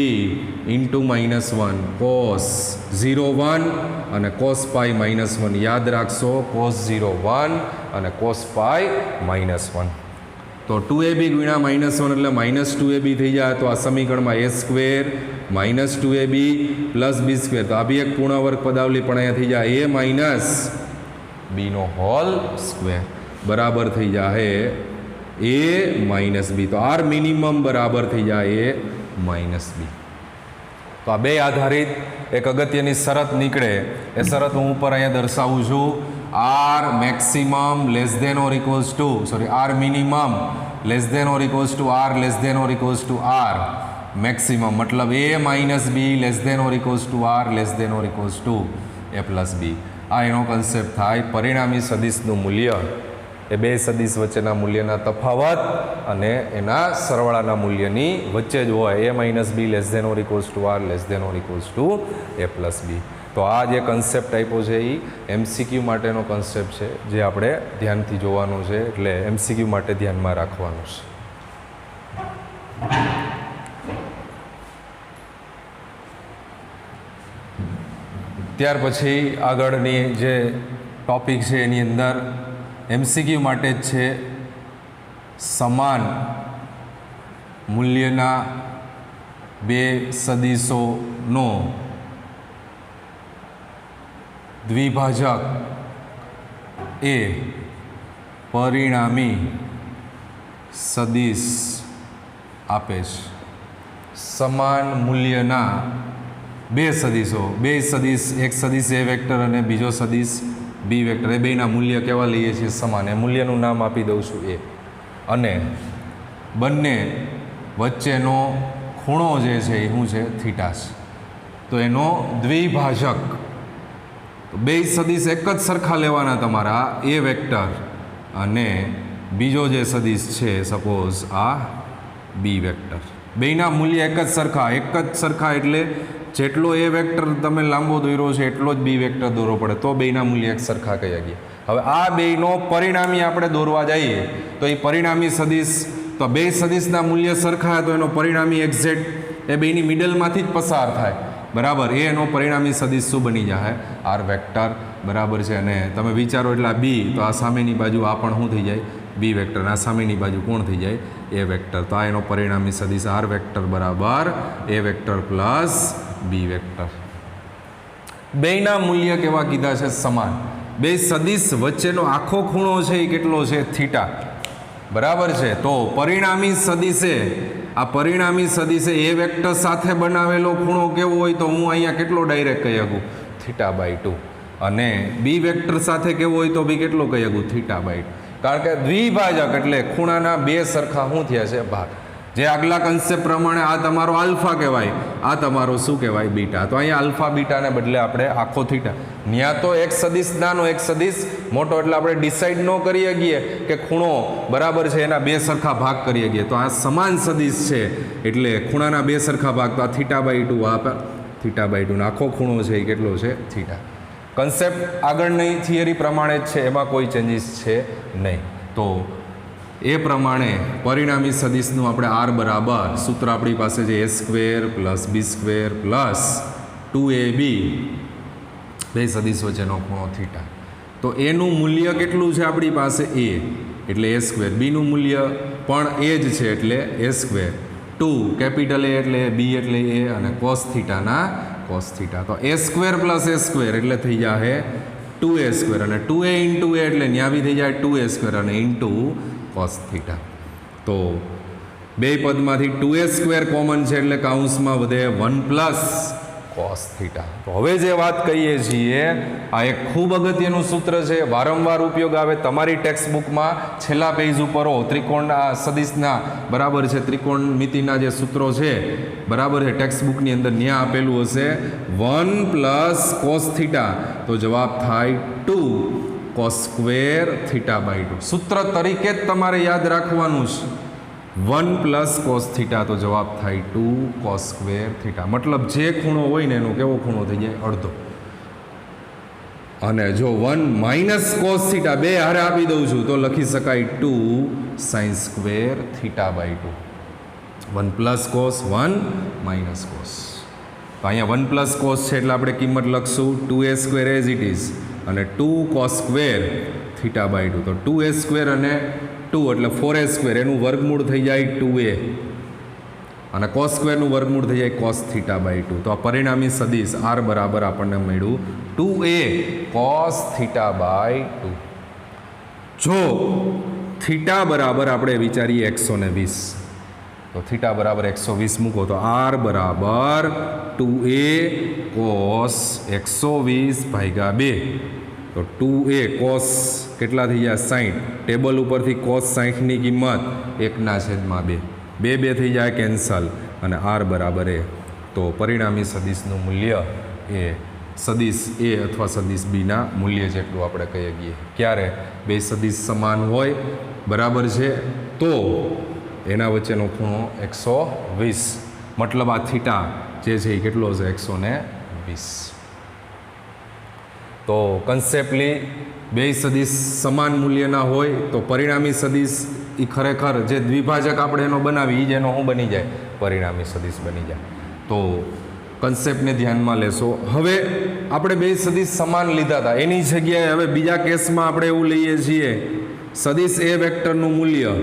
A: ઇન્ટુ -1 કોસ 0 1 અને કોસ પાઈ -1. યાદ રાખશો, કોસ 0 1 અને કોસ પાઈ -1. તો 2ab ગુણ્યા -1 એટલે -2ab થઈ જાય. તો આ સમીકરણમાં a square -2ab plus b square, તો આ બી એક પૂર્ણ વર્ગ પદાવલી પણ અહીંયા થઈ જાય a minus Bino whole square બરાબર થઈ જાય a માઇનસ બી. તો આર મિનિમમ બરાબર થઈ જાય a માઇનસ બી. તો આ બે આધારિત એક અગત્યની શરત નીકળે. એ શરત હું ઉપર અહીંયા દર્શાવું છું. R maximum less than or equals to R minimum less than or equals to R less than or equals to R maximum, મતલબ a minus B less than or equals to R less than or equals to a plus B. આ એનો concept થાય. પરિણામી સદિશનું મૂલ્ય એ બે સદિશ વચ્ચેના મૂલ્યના તફાવત અને એના સરવાળાના મૂલ્યની વચ્ચે જ હોય. a minus B less than or equals to R less than or equals to a plus B. તો આ જે કન્સેપ્ટ આપ્યો છે એ એમસીક્યુ માટેનો કન્સેપ્ટ છે, જે આપણે ધ્યાનથી જોવાનું છે. એટલે એમસીક્યુ માટે ધ્યાનમાં રાખવાનું છે. ત્યાર પછી આગળની જે ટોપિક છે એની અંદર એમસીક્યુ માટે જ છે. સમાન મૂલ્યના બે સદિશોનો દ્વિભાજક એ પરિણામી સદિશ આપે છે. સમાન મૂલ્યના બે સદિશો, બે સદિશ, એક સદિશ એ વેક્ટર અને બીજો સદિશ બી વેક્ટર, એ બેના મૂલ્ય કેવા લઈએ છીએ? સમાન. એ મૂલ્યનું નામ આપી દઉં છું એ. અને બંને વચ્ચેનો ખૂણો જે છે એ શું છે? થીટા છે. તો એનો દ્વિભાજક, બે સદિશ એક જ સરખા લેવાના તમારા, એ વેક્ટર અને બીજો જે સદિશ છે સપોઝ આ બી વેક્ટર. બેના મૂલ્ય એક જ સરખા એટલે જેટલો એ વેક્ટર તમે લાંબો દોર્યો છે એટલો જ બી વેક્ટર દોરવો પડે, તો બેના મૂલ્ય એક સરખા કહી શકીએ. હવે આ બેનો પરિણામી આપણે દોરવા જઈએ તો એ પરિણામી સદિશ, તો બે સદિશના મૂલ્ય સરખા તો એનો પરિણામી એક્ઝેક્ટ એ બેની મિડલમાંથી જ પસાર થાય. બરાબર. એનો પરિણામી સદિશ શું બની જાય? R vector. બરાબર છે. અને તમે વિચારો એટલે આ બી, તો આ સામેની બાજુ આ પણ શું થઈ જાય? બી વેક્ટર. આ સામેની બાજુ કોણ થઈ જાય? એ વેક્ટર. તો આ એનો પરિણામી સદિશ આર વેક્ટર બરાબર A vector plus B vector. બેના મૂલ્ય કેવા કીધા છે? સમાન. બે સદિશ વચ્ચેનો આખો ખૂણો છે એ કેટલો છે? થીટા. બરાબર છે. તો પરિણામી સદિશે, આ પરિણામી સદિશે એ વેક્ટર સાથે બનાવેલો ખૂણો કેવો હોય? તો હું અહીંયા કેટલો ડાયરેક્ટ કહી શકું? θ/2. અને બી વેક્ટર સાથે કેવો હોય તો બી કેટલો કહી શકું? θ/2. કારણ કે દ્વિભાજક એટલે ખૂણાના બે સરખા શું થયા છે? ભાગ. જે આગલા કન્સેપ્ટ પ્રમાણે આ તમારો આલ્ફા કહેવાય, આ તમારો શું કહેવાય? બીટા. તો અહીંયા આલ્ફા બીટાને બદલે આપણે આખો થીટા. ત્યાં તો એક સદિશ નાનો એક સદિશ મોટો, એટલે આપણે ડિસાઈડ ન કરી શકીએ કે ખૂણો બરાબર છે એના બે સરખા ભાગ કરી શકીએ. તો આ સમાન સદિશ છે એટલે ખૂણાના બે સરખા ભાગ, તો આ θ/2, આ θ/2 આખો ખૂણો છે એ કેટલો છે? થીટા. કન્સેપ્ટ આગળની થિયરી પ્રમાણે જ છે, એમાં કોઈ ચેન્જીસ છે નહીં. તો એ પ્રમાણે પરિણામી સદિશનું આપણે આર બરાબર સૂત્ર આપણી પાસે છે a square plus B square plus 2ab, બે સદિશ વચ્ચેનો ખૂણો થીટા. તો એનું મૂલ્ય કેટલું છે આપણી પાસે? a એટલે a સ્ક્વેર. બીનું મૂલ્ય પણ એ જ છે એટલે a સ્ક્વેર. 2 કેપિટલ A એટલે બી એટલે a અને કોસ થીટાના કોસ થીટા. તો a square plus a square એટલે થઈ જાય 2a સ્ક્વેર, અને 2a ઇન્ટુ a એટલે ત્યાં બી થઈ જાય 2a સ્ક્વેર અને ઇન્ટુ કોસ થીટા. તો બે પદમાંથી 2a સ્ક્વેર કોમન છે એટલે કાઉન્સમાં વધે 1 પ્લસ કોસ થીટા. તો હવે જે વાત કહીએ છીએ આ એક ખૂબ અગત્યનું સૂત્ર છે, વારંવાર ઉપયોગ આવે તમારી ટેક્સ્ટબુકમાં છેલ્લા પેજ ઉપર ત્રિકોણના સદિશના બરાબર છે ત્રિકોણમિતિના જે સૂત્રો છે બરાબર છે ટેક્સ્ટબુકની અંદર ત્યાં આપેલું હશે 1 પ્લસ કોસ થીટા. તો જવાબ થાય 2 કોસ સ્ક્વેર θ/2. સૂત્ર તરીકે જ તમારે યાદ રાખવાનું છે. 1 પ્લસ કોસ થીટા, તો જવાબ થાય 2 કોસ સ્ક્વેર થીટા. મતલબ જે ખૂણો હોય ને એનો કેવો ખૂણો થઈ જાય? અડધો. અને જો 1 માઇનસ કોસ થીટા બે હારે આપી દઉં છું તો લખી શકાય 2 sine square theta by 2. 1 plus cos, 1 minus cos. તો અહીંયા 1 પ્લસ કોસ છે એટલે આપણે કિંમત લખશું 2a square as it is અને 2 કોસ સ્ક્વેર થીટા બાય 2. તો 2a સ્ક્વેર અને 2 એટલે 4a સ્ક્વેર, એનું વર્ગમૂળ થઈ જાય 2a અને કોસ સ્ક્વેરનું વર્ગમૂળ થઈ જાય કોસ થીટા બાય 2. તો આ પરિણામી સદિશ r બરાબર આપણને મળ્યું 2a કોસ થીટા બાય 2. જો થીટા બરાબર આપણે વિચારીએ 120, તો થીટા બરાબર 120 મૂકો તો r બરાબર 2a કોસ 120 ભાગ્યા 2. તો 2a કોસ કેટલા થઈ ગયા? 60. ટેબલ ઉપરથી કોસ 60ની કિંમત 1/2. 2 થઈ જાય કેન્સલ અને r બરાબર a. તો પરિણામી સદિશનું મૂલ્ય એ સદિશ a અથવા સદિશ bના મૂલ્ય જેટલું આપણે કહીએ છીએ. ક્યારે બે સદિશ સમાન હોય, બરાબર છે, તો એના વચ્ચેનો ખૂણો 120. મતલબ આ થીટા જે છે એ કેટલો છે? 120. તો કન્સેપ્ટલી બે સદિશ સમાન મૂલ્યના હોય તો પરિણામી સદિશ એ ખરેખર જે દ્વિભાજક આપણે એનો બનાવી એ જ એનો શું બની જાય? પરિણામી સદિશ બની જાય. તો કન્સેપ્ટને ધ્યાનમાં લેશો. હવે આપણે બે સદિશ સમાન લીધા હતા, એની જગ્યાએ હવે બીજા કેસમાં આપણે એવું લઈએ છીએ સદિશ એ વેક્ટરનું મૂલ્ય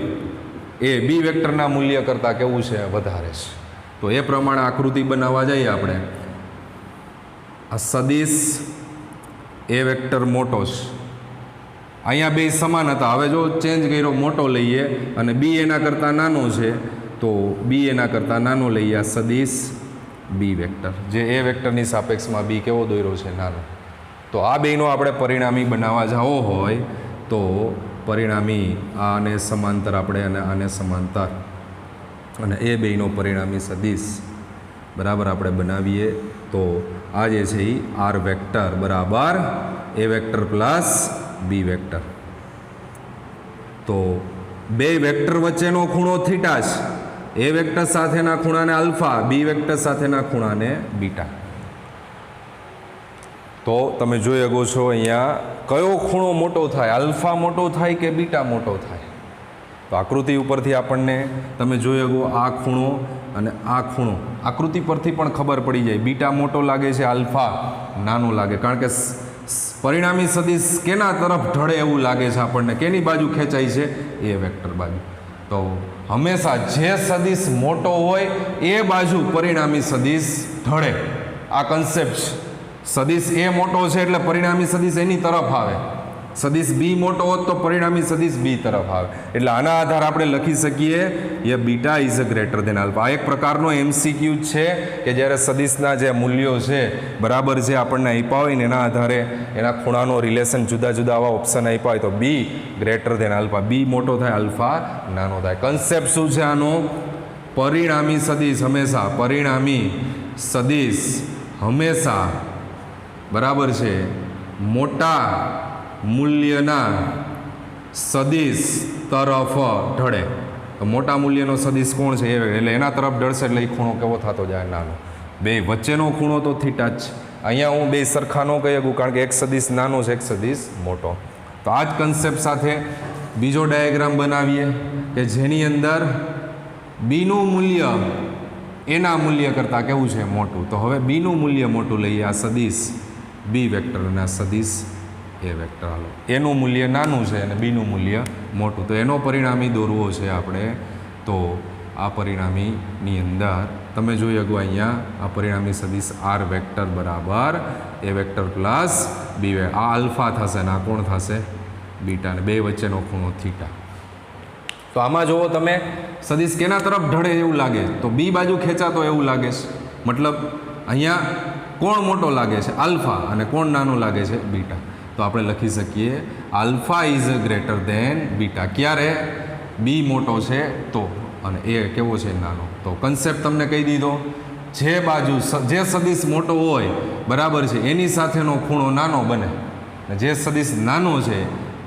A: એ બી વેક્ટરના મૂલ્ય કરતાં કેવું છે? વધારે છે. તો એ પ્રમાણે આકૃતિ બનાવવા જઈએ આપણે. આ સદિશ એ વેક્ટર મોટો છે, અહીંયા બે સમાન હતા, હવે જો ચેન્જ કર્યો, મોટો લઈએ અને બી એના કરતાં નાનો છે તો બી એના કરતાં નાનો લઈએ. આ સદિશ બી વેક્ટર જે એ વેક્ટરની સાપેક્ષમાં બી કેવો દોર્યો છે? નાનો. તો આ બેનો આપણે પરિણામી બનાવવા જાવો હોય તો પરિણામી આને સમાંતર આપણે અને આને સમાંતર અને એ બેનો પરિણામી સદિશ બરાબર આપણે બનાવીએ તો આ જે છે એ આર વેક્ટર બરાબર A vector plus B vector. તો બે વેક્ટર વચ્ચેનો ખૂણો થીટા છે. એ વેક્ટર સાથેના ખૂણાને આલ્ફા, બી વેક્ટર સાથેના ખૂણાને બીટા. તો તમે જોઈ શકો છો અહીંયા કયો ખૂણો મોટો થાય? આલ્ફા મોટો થાય કે બીટા મોટો થાય? તો આકૃતિ ઉપરથી આપણને તમે જોઈ શકો આ ખૂણો અને આ ખૂણો આકૃતિ પરથી પણ ખબર પડી જાય. બીટા મોટો લાગે છે, આલ્ફા નાનો લાગે, કારણ કે પરિણામી સદિશ કેના તરફ ઢળે એવું લાગે છે આપણને? કેની બાજુ ખેંચાય છે? એ વેક્ટર બાજુ. તો હંમેશા જે સદિશ મોટો હોય એ બાજુ પરિણામી સદિશ ઢળે. આ કન્સેપ્ટ છે. સદિશ એ મોટો છે એટલે પરિણામી સદિશ એની તરફ આવે. સદિશ બી મોટો હોત તો પરિણામી સદિશ બી તરફ આવે. એટલે આના આધારે આપણે લખી શકીએ એ beta is a greater than alpha. આ એક પ્રકારનો એમસીક્યુ છે કે જ્યારે સદિશના જે મૂલ્યો છે બરાબર છે આપણને આપ્યા હોય ને એના આધારે એના ખૂણાનો રિલેશન જુદા જુદા આવા ઓપ્શન આપ્યા હોય તો બી ગ્રેટર દેન આલ્ફા, બી મોટો થાય, આલ્ફા નાનો થાય. કન્સેપ્ટ શું છે આનો? પરિણામી સદિશ હંમેશા, પરિણામી સદિશ હંમેશા બરાબર છે મોટા મૂલ્યના સદિશ તરફ ઢળે. તો મોટા મૂલ્યનો સદિશ કોણ છે? એટલે એના તરફ ઢળશે એટલે એ ખૂણો કેવો થતો જાય? નાનો. બે વચ્ચેનો ખૂણો તો થીટા જ. અહીંયા હું બે સરખા ન કહી શકું કારણ કે એક સદિશ નાનો છે, એક સદિશ મોટો. તો આ જ કન્સેપ્ટ સાથે બીજો ડાયાગ્રામ બનાવીએ કે જેની અંદર બીનું મૂલ્ય એના મૂલ્ય કરતાં કેવું છે? મોટું. તો હવે બીનું મૂલ્ય મોટું લઈએ, આ સદિશ બી વેક્ટર અને આ સદિશ એ વેક્ટર. હાલો, એનું મૂલ્ય નાનું છે અને બીનું મૂલ્ય મોટું. તો એનો પરિણામી દોરવો છે આપણે. તો આ પરિણામીની અંદર તમે જોઈ શકો અહીંયા આ પરિણામી સદિશ આર વેક્ટર બરાબર A vector plus B vector. આ આલ્ફા થશે અને આ કોણ થશે? બીટા. અને બે વચ્ચેનો ખૂણો થીટા. તો આમાં જુઓ તમે સદિશ કેના તરફ ઢળે એવું લાગે? તો બી બાજુ ખેંચાતો એવું લાગે છે. મતલબ અહીંયા કોણ મોટો લાગે છે? આલ્ફા. અને કોણ નાનો લાગે છે? બીટા. તો આપણે લખી શકીએ alpha is greater than beta. ક્યારે? બી મોટો છે તો, અને એ કેવો છે? નાનો. તો કન્સેપ્ટ તમને કહી દીધો. જે બાજુ જે સદિશ મોટો હોય બરાબર છે એની સાથેનો ખૂણો નાનો બને, અને જે સદિશ નાનો છે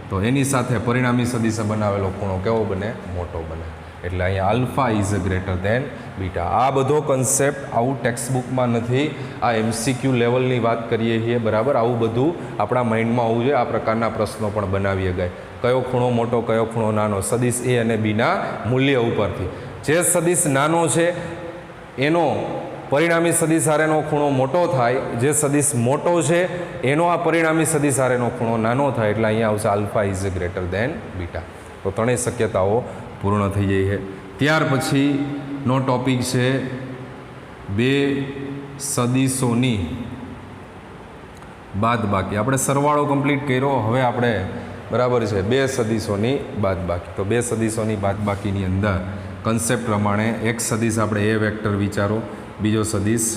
A: તો એની સાથે પરિણામી સદિશે બનાવેલો ખૂણો કેવો બને? મોટો બને. એટલે અહીંયા alpha is greater than beta. આ બધો કન્સેપ્ટ આવું ટેક્સ્ટબુકમાં નથી, આ MCQ લેવલની વાત કરીએ છીએ, બરાબર. આવું બધું આપણા માઇન્ડમાં હોવું જોઈએ. આ પ્રકારના પ્રશ્નો પણ બનાવીએ ગए. કયો ખૂણો મોટો, કયો ખૂણો નાનો, સદિશ એ અને બીના મૂલ્ય ઉપરથી. જે સદિશ નાનો છે એનો પરિણામી સદિશ હારેનો ખૂણો મોટો થાય, જે સદિશ મોટો છે એનો આ પરિણામી સદિશ હારેનો ખૂણો નાનો થાય, એટલે અહીંયા આવશે alpha is greater than beta. તો ત્રણેય શક્યતાઓ પૂર્ણ થઈ જાય છે. ત્યાર પછીનો ટોપિક છે બે સદિશોની બાદબાકી. આપણે સરવાળો કમ્પ્લીટ કર્યો, હવે આપણે બરાબર છે બે સદિશોની બાદબાકી. તો બે સદિશોની બાદબાકીની અંદર કન્સેપ્ટ પ્રમાણે એક સદિશ આપણે એ વેક્ટર વિચારો, બીજો સદિશ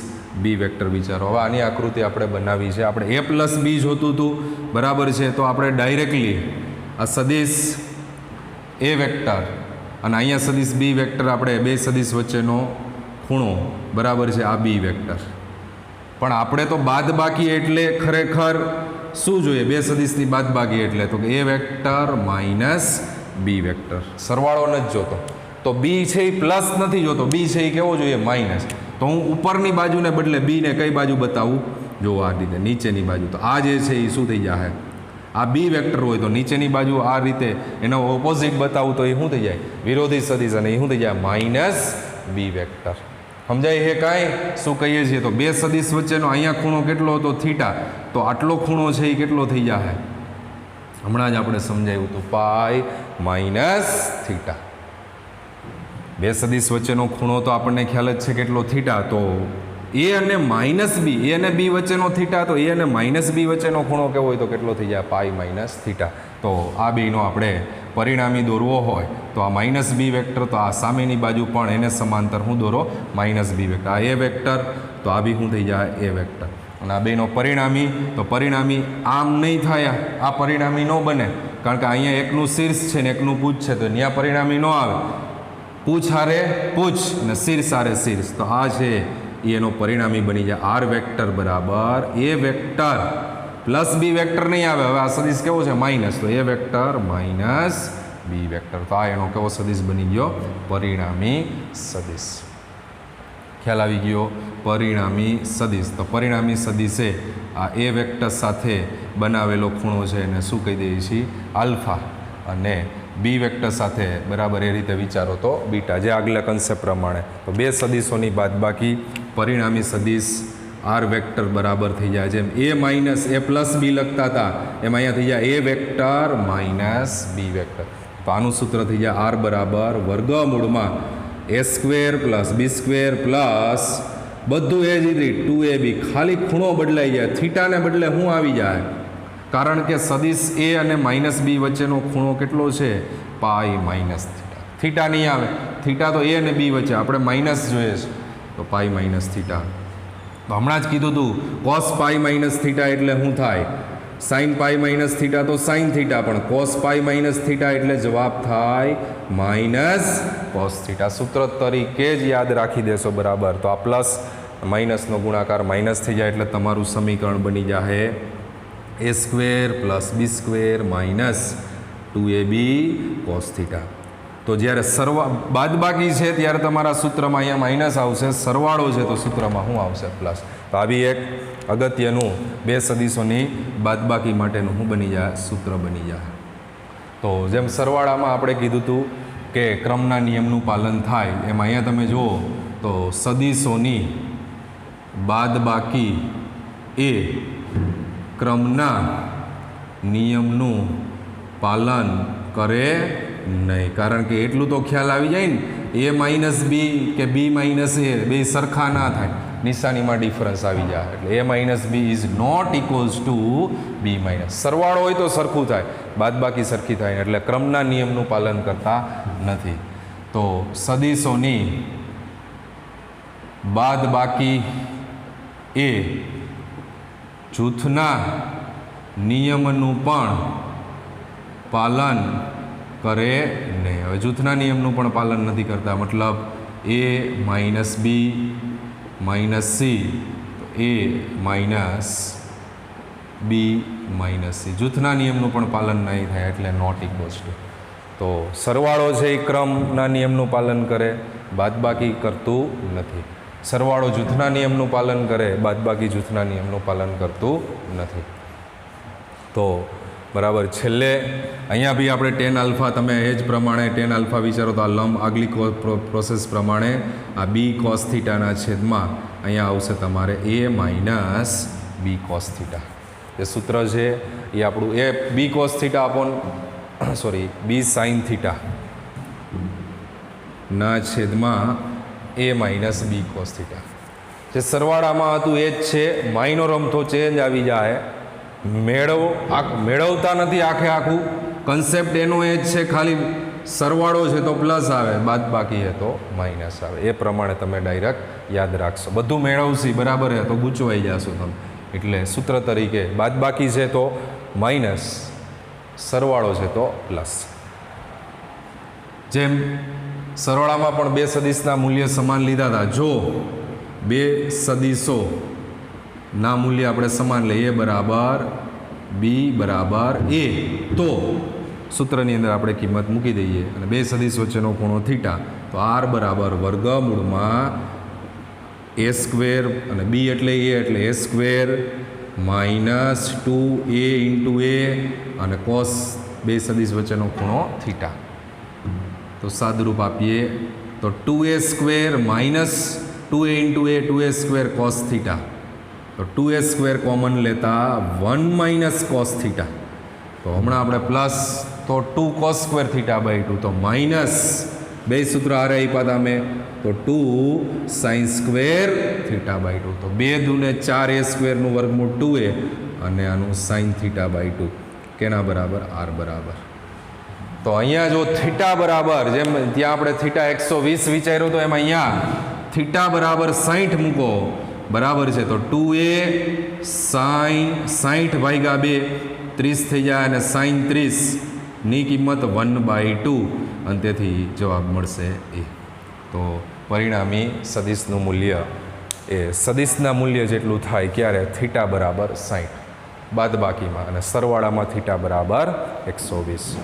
A: બી વેક્ટર વિચારો. હવે આની આકૃતિ આપણે બનાવી છે. આપણે એ પ્લસ બી જોતું હતું, બરાબર છે. તો આપણે ડાયરેક્ટલી આ સદિશ એ વેક્ટર અને અહીંયા સદિશ બી વેક્ટર, આપણે બે સદિશ વચ્ચેનો ખૂણો, બરાબર છે, આ બી વેક્ટર. પણ આપણે તો બાદબાકી એટલે ખરેખર શું જોઈએ? બે સદિશની બાદબાકી એટલે તો કે એ વેક્ટર માઇનસ બી વેક્ટર. સરવાળો નથી જોતો. તો બી છે એ પ્લસ નથી જોતો, બી છે એ કેવો જોઈએ? માઇનસ. તો હું ઉપરની બાજુને બદલે બીને કઈ બાજુ બતાવું? જો આ રીતે નીચેની બાજુ. તો આ જે છે એ શું થઈ જાય? આ બી વેક્ટર હોય તો નીચેની બાજુ આ રીતે એનો ઓપોઝિટ બતાવું તો એ શું થઈ જાય? વિરોધી સદિશ, અને એ શું થઈ જાય? માઇનસ બી વેક્ટર. સમજાય છે કાંઈ? શું કહીએ છીએ? તો બે સદિશ વચ્ચેનો અહીંયા ખૂણો કેટલો હતો? થીટા. તો આટલો ખૂણો છે એ કેટલો થઈ જાય? હમણાં જ આપણે સમજાવ્યું હતું, પાઈ માઇનસ થીટા. બે સદિશ વચ્ચેનો ખૂણો તો આપણને ખ્યાલ જ છે કેટલો? થીટા. તો એ અને માઇનસ બી, એ અને બી વચ્ચેનો થીટા, તો એ અને માઇનસ બી વચ્ચેનો ખૂણો કેવો હોય? તો કેટલો થઈ જાય? પાઈ માઇનસ થીટા. તો આ બેનો આપણે પરિણામી દોરવો હોય તો આ માઇનસ બી વેક્ટર, તો આ સામેની બાજુ પણ એને સમાંતર હું દોરો? માઇનસ બી વેક્ટર. આ એ વેક્ટર, તો આ બી શું થઈ જાય? એ વેક્ટર. અને આ બેનો પરિણામી, તો પરિણામી આમ નહીં થાય, આ પરિણામી ન બને, કારણ કે અહીંયા એકનું શીર્ષ છે ને એકનું પૂછ છે, તો ત્યાં પરિણામી ન આવે. પૂછ હારે પૂછ અને શીર્ષ હારે શીર્ષ, તો આ છે એનો પરિણામી બની જાય. આર વેક્ટર બરાબર A vector plus B vector નહીં આવે. હવે આ સદિશ કેવો છે? માઇનસ. તો એ વેક્ટર માઇનસ બી વેક્ટર. તો આ એનો કેવો સદિશ બની ગયો? પરિણામી સદિશ. ખ્યાલ આવી ગયો? પરિણામી સદિશ. તો પરિણામી સદિશે આ એ વેક્ટર સાથે બનાવેલો ખૂણો છે એને શું કહી દઈએ છીએ? આલ્ફા. અને બી વેક્ટર સાથે બરાબર એ રીતે વિચારો તો બીટા, જે આગલા કન્સેપ્ટ પ્રમાણે. તો બે સદિશોની બાદબાકી, પરિણામી સદિશ આર વેક્ટર બરાબર થઈ જાય. જેમ એ માઇનસ એ પ્લસ બી લખતા હતા એમ અહીંયા થઈ જાય એ વેક્ટર માઇનસ બી વેક્ટર. તો આનું સૂત્ર થઈ જાય આર બરાબર વર્ગમૂળમાં A square plus B square plus બધું એ જ રીતે 2ab. ખાલી ખૂણો બદલાઈ જાય, થીટાને બદલે શું આવી જાય? કારણ કે સદિશ એ અને માઇનસ બી વચ્ચેનો ખૂણો કેટલો છે? પાઈ માઇનસ થીટા. થીટા નહીં આવે, થીટા તો એ અને બી વચ્ચે, આપણે માઇનસ જોઈએ છે, તો પાઈ માઇનસ થીટા. તો હમણાં જ કીધું હતું કોસ પાઈ માઇનસ થીટા એટલે શું થાય? સાઇન પાઈ માઇનસ થીટા તો સાઇન થીટા, પણ કોસ પાઈ માઇનસ થીટા એટલે જવાબ થાય માઇનસ કોસ થીટા. સૂત્ર તરીકે જ યાદ રાખી દેશો, બરાબર. તો આ પ્લસ માઇનસનો ગુણાકાર માઇનસ થઈ જાય એટલે તમારું સમીકરણ બની જાય A square plus B square minus 2ab cos theta. તો જ્યારે બાદબાકી છે ત્યારે તમારા સૂત્રમાં અહીંયા માઇનસ આવશે, સરવાળો છે તો સૂત્રમાં શું આવશે? પ્લસ. તો આવી એક અગત્યનું બે સદિશોની બાદબાકી માટેનું શું બની જાય? સૂત્ર બની જાય. તો જેમ સરવાળામાં આપણે કીધું હતું કે ક્રમના નિયમનું પાલન થાય, એમ અહીંયા તમે જુઓ તો સદિશોની બાદબાકી એ ક્રમના નિયમનું પાલન કરે નહીં. કારણ કે એટલું તો ખ્યાલ આવી જાય ને, એ માઇનસ બી કે બી માઇનસ એ બે સરખા ના થાય, નિશાનીમાં ડિફરન્સ આવી જાય. એટલે A minus B is not equals to B minus. સરવાળો હોય તો સરખું થાય, બાદબાકી સરખી થાય, એટલે ક્રમના નિયમનું પાલન કરતા નથી. તો સદિશોની બાદબાકી એ જૂથના નિયમનું પણ પાલન કરે નહીં. હવે જૂથના નિયમનું પણ પાલન નથી કરતા, મતલબ એ માઇનસ બી માઇનસ સી, તો એ માઇનસ બી માઇનસ સી, જૂથના નિયમનું પણ પાલન નહીં થાય, એટલે નોટ ઇક્વલ્સ ટુ. તો સરવાળો છે એ ક્રમના નિયમનું પાલન કરે, બાદબાકી કરતું નથી. સરવાળો જૂથના નિયમનું પાલન કરે, બાદબાકી જૂથના નિયમનું પાલન કરતું નથી. તો બરાબર, છેલ્લે અહીંયા બી આપણે ટેન આલ્ફા, તમે એ જ પ્રમાણે ટેન આલ્ફા વિચારો તો આ લંબ આગલી પ્રોસેસ પ્રમાણે આ બી કોસ થીટાના છેદમાં અહીંયા આવશે તમારે એ માઇનસ બી કોસ થીટા. એ સૂત્ર છે એ આપણું એ બી કોસ થીટા અપોન બી સાઇન થીટા ના છેદમાં એ માઇનસ બી કોસ થીટા. જે સરવાળામાં હતું એ જ છે, માઇનો રમતો ચેન્જ આવી જાય. મેળવતા નથી આખું કન્સેપ્ટ એનો એ જ છે, ખાલી સરવાળો છે તો પ્લસ આવે, બાદ બાકી છે તો માઇનસ આવે. એ પ્રમાણે તમે ડાયરેક્ટ યાદ રાખશો. બધું મેળવશી બરાબર છે તો ગૂંચવાઈ જશો તમે. એટલે સૂત્ર તરીકે બાદ બાકી છે તો માઇનસ, સરવાળો છે તો પ્લસ. જેમ સરવાળામાં પણ બે સદિશના મૂલ્ય સમાન લીધા હતા. જો બે સદિશો ના મૂલ્ય આપણે સમાન લઈએ બરાબર બી બરાબર એ, તો સૂત્રની અંદર આપણે કિંમત મૂકી દઈએ અને બે સદિશ વચ્ચેનો ખૂણો થીટા, તો આર બરાબર વર્ગમૂળમાં એ સ્ક્વેર અને બી એટલે એ સ્ક્વેર માઇનસ 2a ઇન્ટુ એ અને કોસ બે સદિશ વચ્ચેનો ખૂણો થીટા. તો સાદુરૂપ આપીએ તો 2a square minus 2a into A 2a square cos theta. તો 2a સ્ક્વેર કોમન લેતા 1 માઇનસ કોસ થીટા. તો હમણાં આપણે પ્લસ તો 2 કોસ સ્ક્વેર થીટા બાય 2, તો માઇનસ બે સૂત્ર આરે આપ્યા હતા મેં, તો 2 સાઇન સ્ક્વેર થીટા બાય 2. તો 2 દૂને 4 એ સ્ક્વેરનું વર્ગમૂળ 2a અને આનું સાઇન થીટા બાય 2 કેના બરાબર આર બરાબર. તો અહીંયા જો થીટા બરાબર, જેમ ત્યાં આપણે થીટા 120 વિચાર્યું તો એમાં અહીંયા થીટા બરાબર 60 મૂકો બરાબર છે. તો 2a સાઇન 60 ભાગ્યા 2 30 થઈ જાય અને સાઇન 30 ની કિંમત 1/2 અને તેથી જવાબ મળશે એ. તો પરિણામી સદિશનું મૂલ્ય એ સદિશના મૂલ્ય જેટલું થાય ક્યારે? થીટા બરાબર 60 બાદબાકીમાં અને સરવાળામાં થીટા બરાબર 120.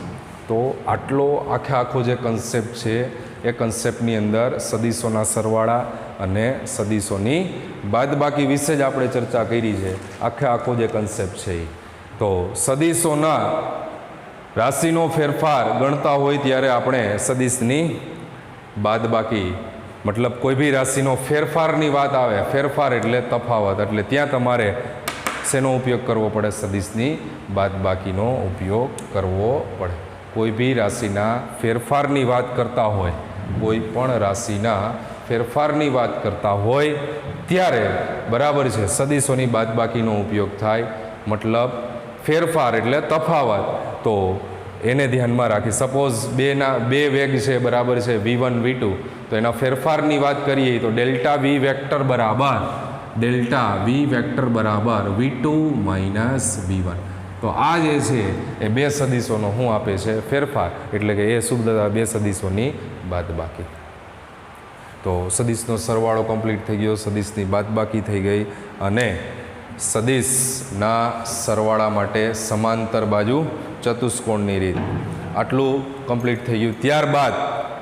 A: તો આટલો આખો જે કન્સેપ્ટ છે એ કન્સેપ્ટની અંદર સદિશોના સરવાળા અને સદિશોની બાદબાકી વિશે જ આપણે ચર્ચા કરી છે. આખો જે કન્સેપ્ટ છે એ. તો સદિશોના રાશિનો ફેરફાર ગણતા હોય ત્યારે આપણે સદિશની બાદબાકી, મતલબ કોઈ બી રાશિનો ફેરફારની વાત આવે, ફેરફાર એટલે તફાવત, એટલે ત્યાં તમારે શેનો ઉપયોગ કરવો પડે? સદિશની બાદબાકીનો ઉપયોગ કરવો પડે. કોઈ બી રાશિના ફેરફારની વાત કરતા હોય, કોઈ પણ રાશિના ફેરફારની વાત કરતા હોય ત્યારે બરાબર છે સદિશોની બાદબાકીનો ઉપયોગ થાય. મતલબ ફેરફાર એટલે તફાવત, તો એને ધ્યાનમાં રાખી. સપોઝ બે વેગ છે બરાબર છે v1 v2, તો એના ફેરફારની વાત કરીએ તો ડેલ્ટા v વેક્ટર બરાબર v2 માઇનસ v1. તો આ જે છે એ બે સદિશોનો શું આપે છે? ફેરફાર. એટલે કે એ શુદ્ધતા બે સદિશોની બાદબાકી. તો સદિશનો સરવાળો કમ્પ્લીટ થઈ ગયો, સદિશની બાદબાકી થઈ ગઈ અને સદિશના સરવાળા માટે સમાંતર બાજુ ચતુષ્કોણની રીત, આટલું કમ્પ્લીટ થઈ ગયું. ત્યારબાદ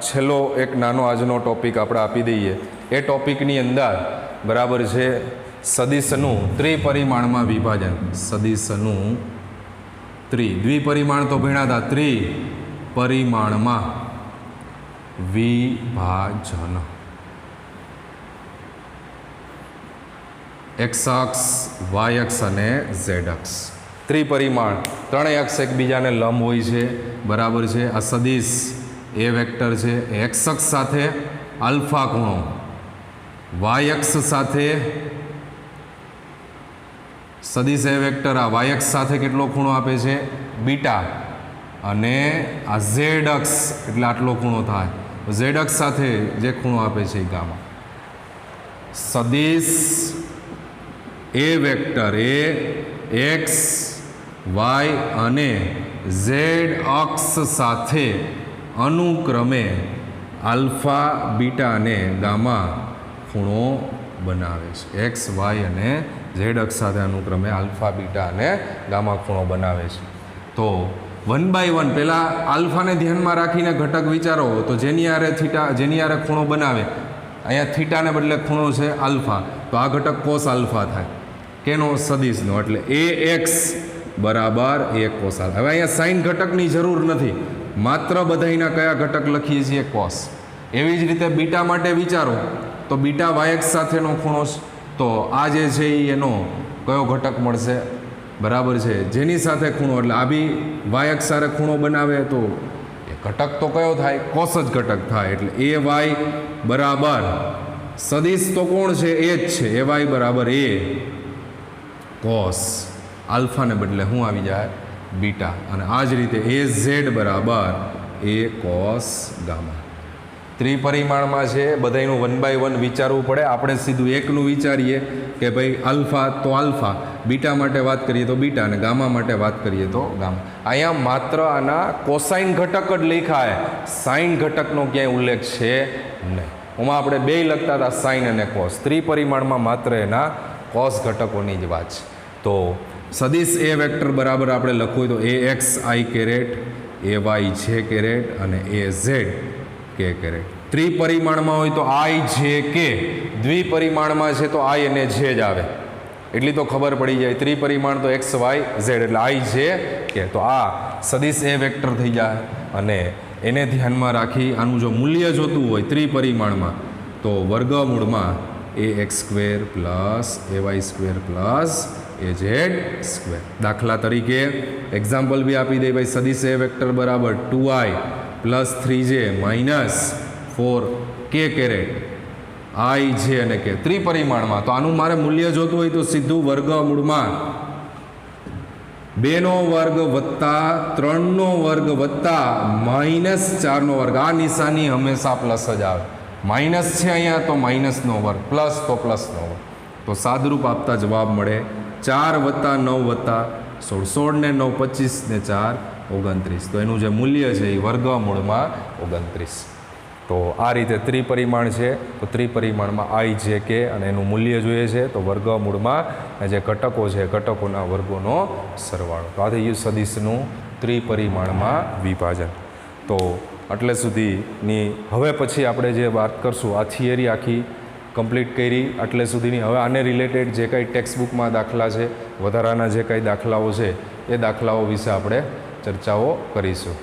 A: છેલ્લો એક નાનો આજનો ટોપિક આપણે આપી દઈએ. એ ટોપિકની અંદર બરાબર છે સદિશનું ત્રિપરિમાણમાં વિભાજન. સદિશનું દ્વિપરિમાણ તો ભણ્યા હતા, ત્રિપરિમાણમાં વિભાજન. એક્સ અક્ષ, વાય અક્ષ અને ઝેડ અક્ષ. ત્રિપરિમાણ, ત્રણેય અક્ષ એકબીજાને લંબ હોય છે બરાબર છે. આ સદિશ એ વેક્ટર છે, એક્સ અક્ષ સાથે આલ્ફા ખૂણો, વાય અક્ષ સાથે સદિશ એ વેક્ટર આ વાય અક્ષ સાથે કેટલો ખૂણો આપે છે? બીટા. અને આ ઝેડ અક્ષ એટલે આટલો ખૂણો થાય. ઝેડ અક્ષ સાથે જે ખૂણો આપે છે એ ગામા. સદિશ એ વેક્ટર એ એક્સ, વાય અને ઝેડ અક્ષ સાથે અનુક્રમે આલ્ફા, બીટા અને ગામા ખૂણો બનાવે છે. એક્સ, વાય અને ઝેડ અક્ષ સાથે અનુક્રમે આલ્ફા, બીટા અને ગામા ખૂણો બનાવે છે. તો 1/1 પહેલાં આલ્ફાને ધ્યાનમાં રાખીને ઘટક વિચારો તો જેની આરે ખૂણો બનાવે, અહીંયા થીટાને બદલે ખૂણો છે આલ્ફા, તો આ ઘટક કોસ આલ્ફા થાય કેનો? સદિશનો. એટલે એ એક્સ બરાબર એ કોસ આલ્ફા. હવે અહીંયા સાઇન ઘટકની જરૂર નથી, માત્ર બધાયના કયા ઘટક લખીએ છીએ? કોસ. એવી જ રીતે બીટા માટે વિચારો તો બીટા વાયએક્સ સાથેનો ખૂણો, તો આ જે છે એ એનો કયો ઘટક મળશે? બરાબર છે જેની સાથે ખૂણો, એટલે આ બી વાયએક્સ સાથે ખૂણો બનાવે તો એ ઘટક તો કયો થાય? કોસ જ ઘટક થાય. એટલે એ વાય બરાબર સદિશ તો કોણ છે? એ જ છે. એ વાય બરાબર એ કોસ આલ્ફાને બદલે શું આવી જાય? બીટા. અને આ જ રીતે એ ઝેડ બરાબર એ કોસ ગામા. ત્રિપરિમાણમાં છે બધાયનું 1/1 વિચારવું પડે. આપણે સીધું એકનું વિચારીએ કે ભાઈ આલ્ફા તો આલ્ફા, બીટા માટે વાત કરીએ તો બીટા, અને ગામા માટે વાત કરીએ તો ગામા. અહીંયા માત્ર આના કોસાઇન ઘટક જ લખાય, સાઇન ઘટકનો ક્યાંય ઉલ્લેખ છે નહીં. એમાં આપણે બેય લખતા હતા સાઇન અને કોસ. ત્રિપરિમાણમાં માત્ર એના કોસ ઘટકોની જ વાત છે. તો સદિશ એ વેક્ટર બરાબર આપણે લખવું હોય તો A x i caret, A y j caret અને એ ઝેડ કે કેરેટ. ત્રિપરિમાણમાં હોય તો આઈ જે કે, દ્વિપરિમાણમાં છે તો આઈ અને જે જ આવે, એટલી તો ખબર પડી જાય. ત્રિપરિમાણ તો એક્સ વાય ઝેડ, એટલે આઈ જે કે. તો આ સદિશ એ વેક્ટર થઈ જાય. અને એને ધ્યાનમાં રાખી આનું જો મૂલ્ય જોતું હોય ત્રિપરિમાણમાં તો વર્ગમૂળમાં A x square plus A y square plus A z square. દાખલા તરીકે એક્ઝામ્પલ બી આપી દે ભાઈ, સદિશ એ વેક્ટર બરાબર 2i plus 3j minus 4k caret આઈ જે અને કે ત્રિપરિમાણમાં. તો આનું મારે મૂલ્ય જોતું હોય તો સીધું વર્ગમૂળમાં 2નો વર્ગ વત્તા 3નો વર્ગ વત્તા માઇનસ 4નો વર્ગ. આ નિશાની હંમેશા પ્લસ જ આવે. માઇનસ છે અહીંયા તો માઇનસનો વર્ગ, પ્લસ તો પ્લસનો વર્ગ. તો સાદરૂપ આપતા જવાબ મળે 4 વત્તા 9 વત્તા 16, 16 ને 9 25 ને 4 29. તો એનું જે મૂલ્ય છે એ વર્ગમૂળમાં 29. તો આ રીતે ત્રિપરિમાણ છે તો ત્રિપરિમાણમાં આઈ જે કે અને એનું મૂલ્ય જોઈએ છે તો વર્ગમૂળમાં જે ઘટકો છે ઘટકોના વર્ગોનો સરવાળો. તો આ થઈ ગયું સદિશનું ત્રિપરિમાણમાં વિભાજન. તો એટલે સુધીની હવે પછી આપણે જે વાત કરશું આ થિયરી આખી કમ્પ્લીટ કરી એટલે સુધીની. હવે આને રિલેટેડ જે કાંઈ ટેક્સ્ટબુકમાં દાખલા છે, વધારાના જે કાંઈ દાખલાઓ છે એ દાખલાઓ વિશે આપણે ચર્ચાઓ કરીશું.